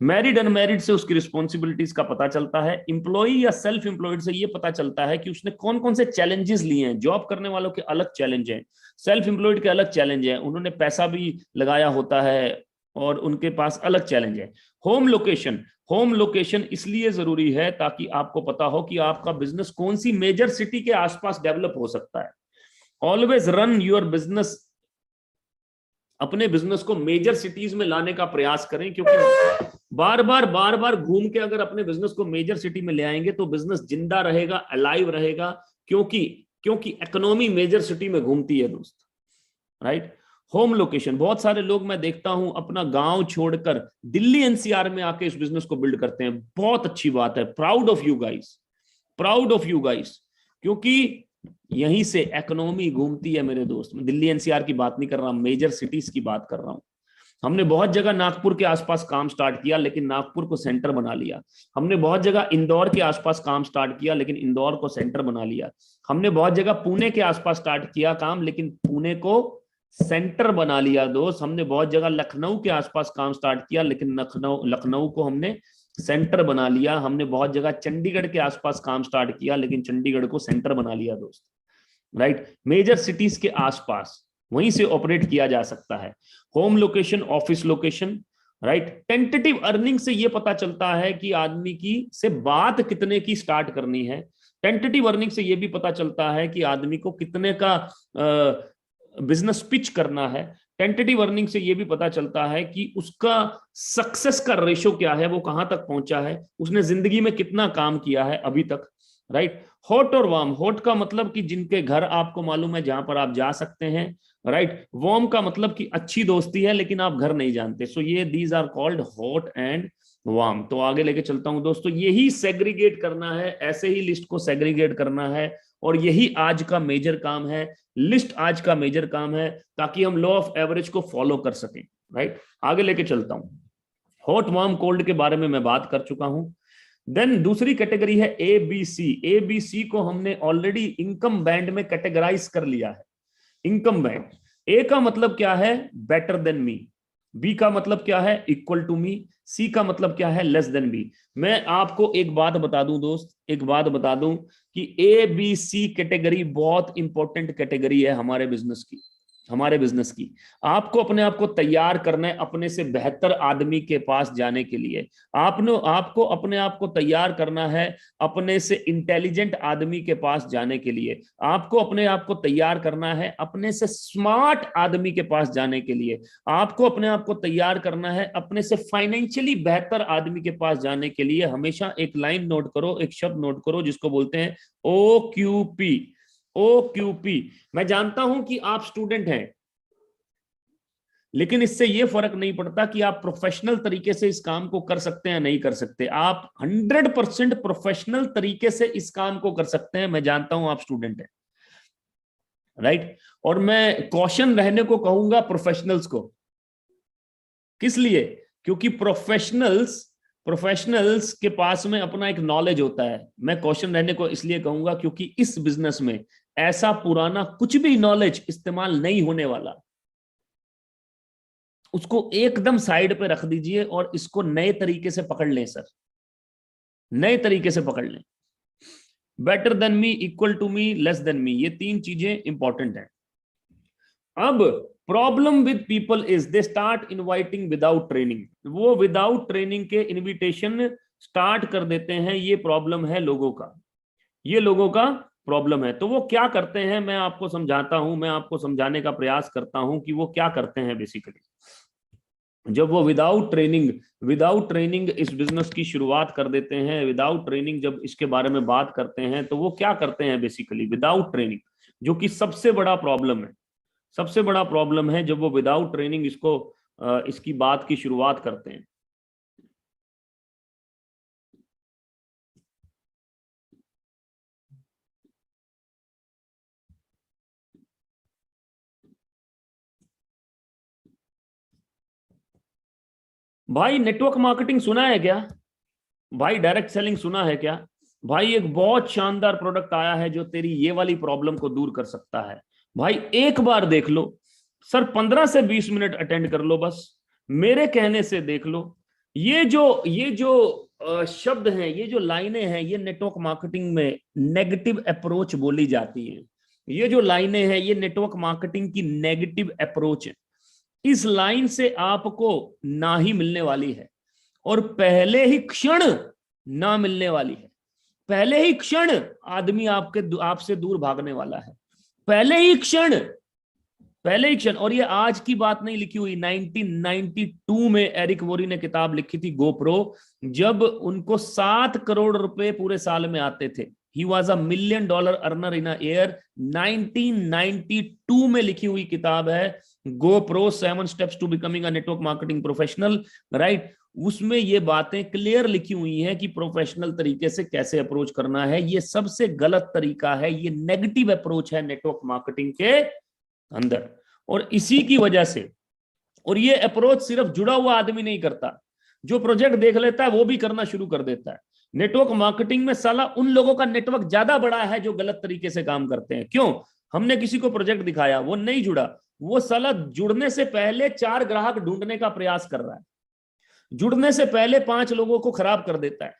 मैरिड अनमैरिड से उसकी रिस्पॉन्सिबिलिटीज का पता चलता है, इंप्लॉई या सेल्फ इंप्लॉयड से ये पता चलता है कि उसने कौन कौन से चैलेंजेस लिए हैं। जॉब करने वालों के अलग चैलेंज हैं, सेल्फ इंप्लॉयड के अलग चैलेंज हैं, उन्होंने पैसा भी लगाया होता है और उनके पास अलग चैलेंज है। होम लोकेशन, होम लोकेशन इसलिए जरूरी है ताकि आपको पता हो कि आपका बिजनेस कौन सी मेजर सिटी के आसपास डेवलप हो सकता है। ऑलवेज रन योर बिजनेस, अपने बिजनेस को मेजर सिटीज में लाने का प्रयास करें, क्योंकि बार बार घूम के अगर अपने बिजनेस को मेजर सिटी में ले आएंगे तो बिजनेस जिंदा रहेगा, अलाइव रहेगा, क्योंकि इकोनॉमी मेजर सिटी में घूमती है दोस्त, राइट। होम लोकेशन, बहुत सारे लोग मैं देखता हूं अपना गांव छोड़कर दिल्ली एनसीआर में आके इस बिजनेस को बिल्ड करते हैं, बहुत अच्छी बात है, proud of you guys, proud of you guys, क्योंकि यहीं से इकोनॉमी घूमती है मेरे दोस्त। मैं दिल्ली एनसीआर की बात नहीं कर रहा, मेजर सिटीज की बात कर रहा हूं। हमने बहुत जगह नागपुर के आसपास काम स्टार्ट किया लेकिन नागपुर को सेंटर बना लिया, हमने बहुत जगह इंदौर के आसपास काम स्टार्ट किया लेकिन इंदौर को सेंटर बना लिया, हमने बहुत जगह पुणे के आसपास स्टार्ट किया काम लेकिन पुणे को सेंटर बना लिया दोस्त, हमने बहुत जगह लखनऊ के आसपास काम स्टार्ट किया लेकिन लखनऊ को हमने सेंटर बना लिया, हमने बहुत जगह चंडीगढ़ के आसपास काम स्टार्ट किया लेकिन चंडीगढ़ को सेंटर बना लिया दोस्त, राइट। मेजर सिटीज के आसपास वहीं से ऑपरेट किया जा सकता है। Home location, office location, right. Tentative earning से यह पता चलता है कि आदमी की से बात कितने की स्टार्ट करनी है, टेंटेटिव अर्निंग से यह भी पता चलता है कि आदमी को कितने का बिजनेस पिच करना है, टेंटेटिव अर्निंग से यह भी पता चलता है कि उसका सक्सेस का रेशो क्या है, वो कहां तक पहुंचा है, उसने जिंदगी में कितना काम किया है अभी तक, राइट। हॉट और वार्म, हॉट का मतलब कि जिनके घर आपको मालूम है जहां पर आप जा सकते हैं, राइट। वार्म का मतलब कि अच्छी दोस्ती है लेकिन आप घर नहीं जानते, सो ये these are called hot and warm. तो आगे लेके चलता हूं दोस्तों, यही सेग्रीगेट करना है, ऐसे ही लिस्ट को सेग्रीगेट करना है और यही आज का मेजर काम है, लिस्ट आज का मेजर काम है ताकि हम लॉ ऑफ एवरेज को फॉलो कर सकें, राइट। आगे लेके चलता हूं, हॉट वार्म कोल्ड के बारे में मैं बात कर चुका हूं। देन दूसरी कैटेगरी है A B C. A B C को हमने ऑलरेडी इनकम बैंड में कैटेगराइज कर लिया है। इनकम बैंड, ए का मतलब क्या है, बेटर देन मी, बी का मतलब क्या है, इक्वल टू मी, सी का मतलब क्या है, लेस देन बी। मैं आपको एक बात बता दूं दोस्त, एक बात बता दूं कि ए बी सी कैटेगरी बहुत इंपॉर्टेंट कैटेगरी है हमारे बिजनेस की, हमारे बिजनेस की। आपको अपने आप को तैयार करना है अपने से बेहतर आदमी के पास जाने के लिए। आपको अपने आप को तैयार करना है अपने से इंटेलिजेंट आदमी के पास जाने के लिए। आपको अपने आप को तैयार करना है अपने से स्मार्ट आदमी के पास जाने के लिए। आपको अपने आप को तैयार करना है अपने से फाइनेंशियली बेहतर आदमी के पास जाने के लिए। हमेशा एक लाइन नोट करो, एक शब्द नोट करो जिसको बोलते हैं OQP। OQP। मैं जानता हूं कि आप स्टूडेंट हैं, लेकिन इससे यह फर्क नहीं पड़ता कि आप प्रोफेशनल तरीके से इस काम को कर सकते हैं या नहीं कर सकते। आप 100% प्रोफेशनल तरीके से इस काम को कर सकते हैं। मैं जानता हूं आप स्टूडेंट हैं, राइट। और मैं कॉशन रहने को कहूंगा प्रोफेशनल्स को। किस लिए? क्योंकि प्रोफेशनल्स के पास में अपना एक नॉलेज होता है। मैं कॉशन रहने को इसलिए कहूंगा क्योंकि इस बिजनेस में ऐसा पुराना कुछ भी नॉलेज इस्तेमाल नहीं होने वाला। उसको एकदम साइड पे रख दीजिए और इसको नए तरीके से पकड़ लें सर, नए तरीके से पकड़ लें। Better than me, equal to me, less than me, ये तीन चीजें इंपॉर्टेंट हैं। अब problem with people is they start inviting without training. वो विदाउट ट्रेनिंग के इनविटेशन स्टार्ट कर देते हैं। ये प्रॉब्लम है लोगों का, ये लोगों का प्रॉब्लम है। तो वो क्या करते हैं मैं आपको समझाता हूं, मैं आपको समझाने का प्रयास करता हूं कि वो क्या करते हैं। बेसिकली जब वो विदाउट ट्रेनिंग इस बिजनेस की शुरुआत कर देते हैं, विदाउट ट्रेनिंग जब इसके बारे में बात करते हैं, तो वो क्या करते हैं बेसिकली विदाउट ट्रेनिंग, जो कि सबसे बड़ा प्रॉब्लम है, सबसे बड़ा प्रॉब्लम है। जब वो विदाउट ट्रेनिंग इसकी बात की शुरुआत करते हैं। भाई नेटवर्क मार्केटिंग सुना है क्या? भाई डायरेक्ट सेलिंग सुना है क्या? भाई एक बहुत शानदार प्रोडक्ट आया है जो तेरी ये वाली प्रॉब्लम को दूर कर सकता है। भाई एक बार देख लो सर, 15 से 20 मिनट अटेंड कर लो, बस मेरे कहने से देख लो। ये जो शब्द हैं, ये जो लाइनें हैं, ये नेटवर्क मार्केटिंग में नेगेटिव अप्रोच बोली जाती है। ये जो लाइनें हैं, ये नेटवर्क मार्केटिंग की नेगेटिव अप्रोच है। इस लाइन से आपको ना ही मिलने वाली है और पहले ही क्षण ना मिलने वाली है। पहले ही क्षण आदमी आपसे दूर भागने वाला है। पहले ही क्षण, पहले ही क्षण। और ये आज की बात नहीं लिखी हुई, 1992 में एरिक वोरी ने किताब लिखी थी गोप्रो, जब उनको 7 करोड़ रुपए पूरे साल में आते थे। He was $1 million earner in a year. 1992 में लिखी हुई किताब है go pro 7 steps to becoming a network marketing professional, right. उसमें ये बातें क्लियर लिखी हुई हैं कि प्रोफेशनल तरीके से कैसे अप्रोच करना है। ये सबसे गलत तरीका है, ये नेगेटिव अप्रोच है नेटवर्क मार्केटिंग के अंदर। और इसी की वजह से, और ये अप्रोच सिर्फ जुड़ा हुआ आदमी नहीं करता, जो प्रोजेक्ट देख लेता है वो भी करना शुरू कर देता है। नेटवर्क मार्केटिंग में साला उन लोगों का नेटवर्क ज्यादा बड़ा है जो गलत तरीके से काम करते हैं। क्यों? हमने किसी को प्रोजेक्ट दिखाया, वो नहीं जुड़ा, वो साला जुड़ने से पहले 4 ग्राहक ढूंढने का प्रयास कर रहा है, जुड़ने से पहले 5 लोगों को खराब कर देता है।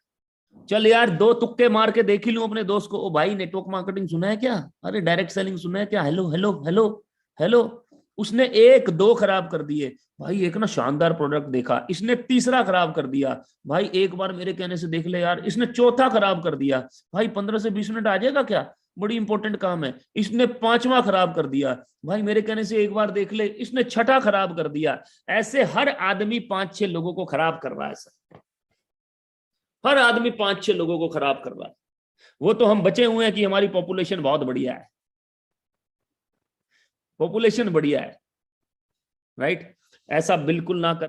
चल यार 2 तुक्के मार के देख ही लूं अपने दोस्त को, ओ भाई नेटवर्क मार्केटिंग सुना है क्या? अरे डायरेक्ट सेलिंग सुना है क्या? Hello hello hello hello. उसने 1-2 खराब कर दिए। भाई एक ना शानदार प्रोडक्ट देखा, इसने तीसरा खराब कर दिया। भाई एक बार मेरे कहने से देख ले यार, इसने चौथा खराब कर दिया। भाई 15 से 20 मिनट आ जाएगा क्या? बड़ी इंपॉर्टेंट काम है। इसने 5वां खराब कर दिया। भाई मेरे कहने से एक बार देख ले, इसने 6ठा खराब कर दिया। ऐसे हर आदमी 5-6 लोगों को खराब कर रहा है सर, हर आदमी 5-6 लोगों को खराब कर रहा है। वो तो हम बचे हुए हैं कि हमारी पॉपुलेशन बहुत बढ़िया है, पॉपुलेशन बढ़िया है, राइट। ऐसा बिल्कुल ना कर।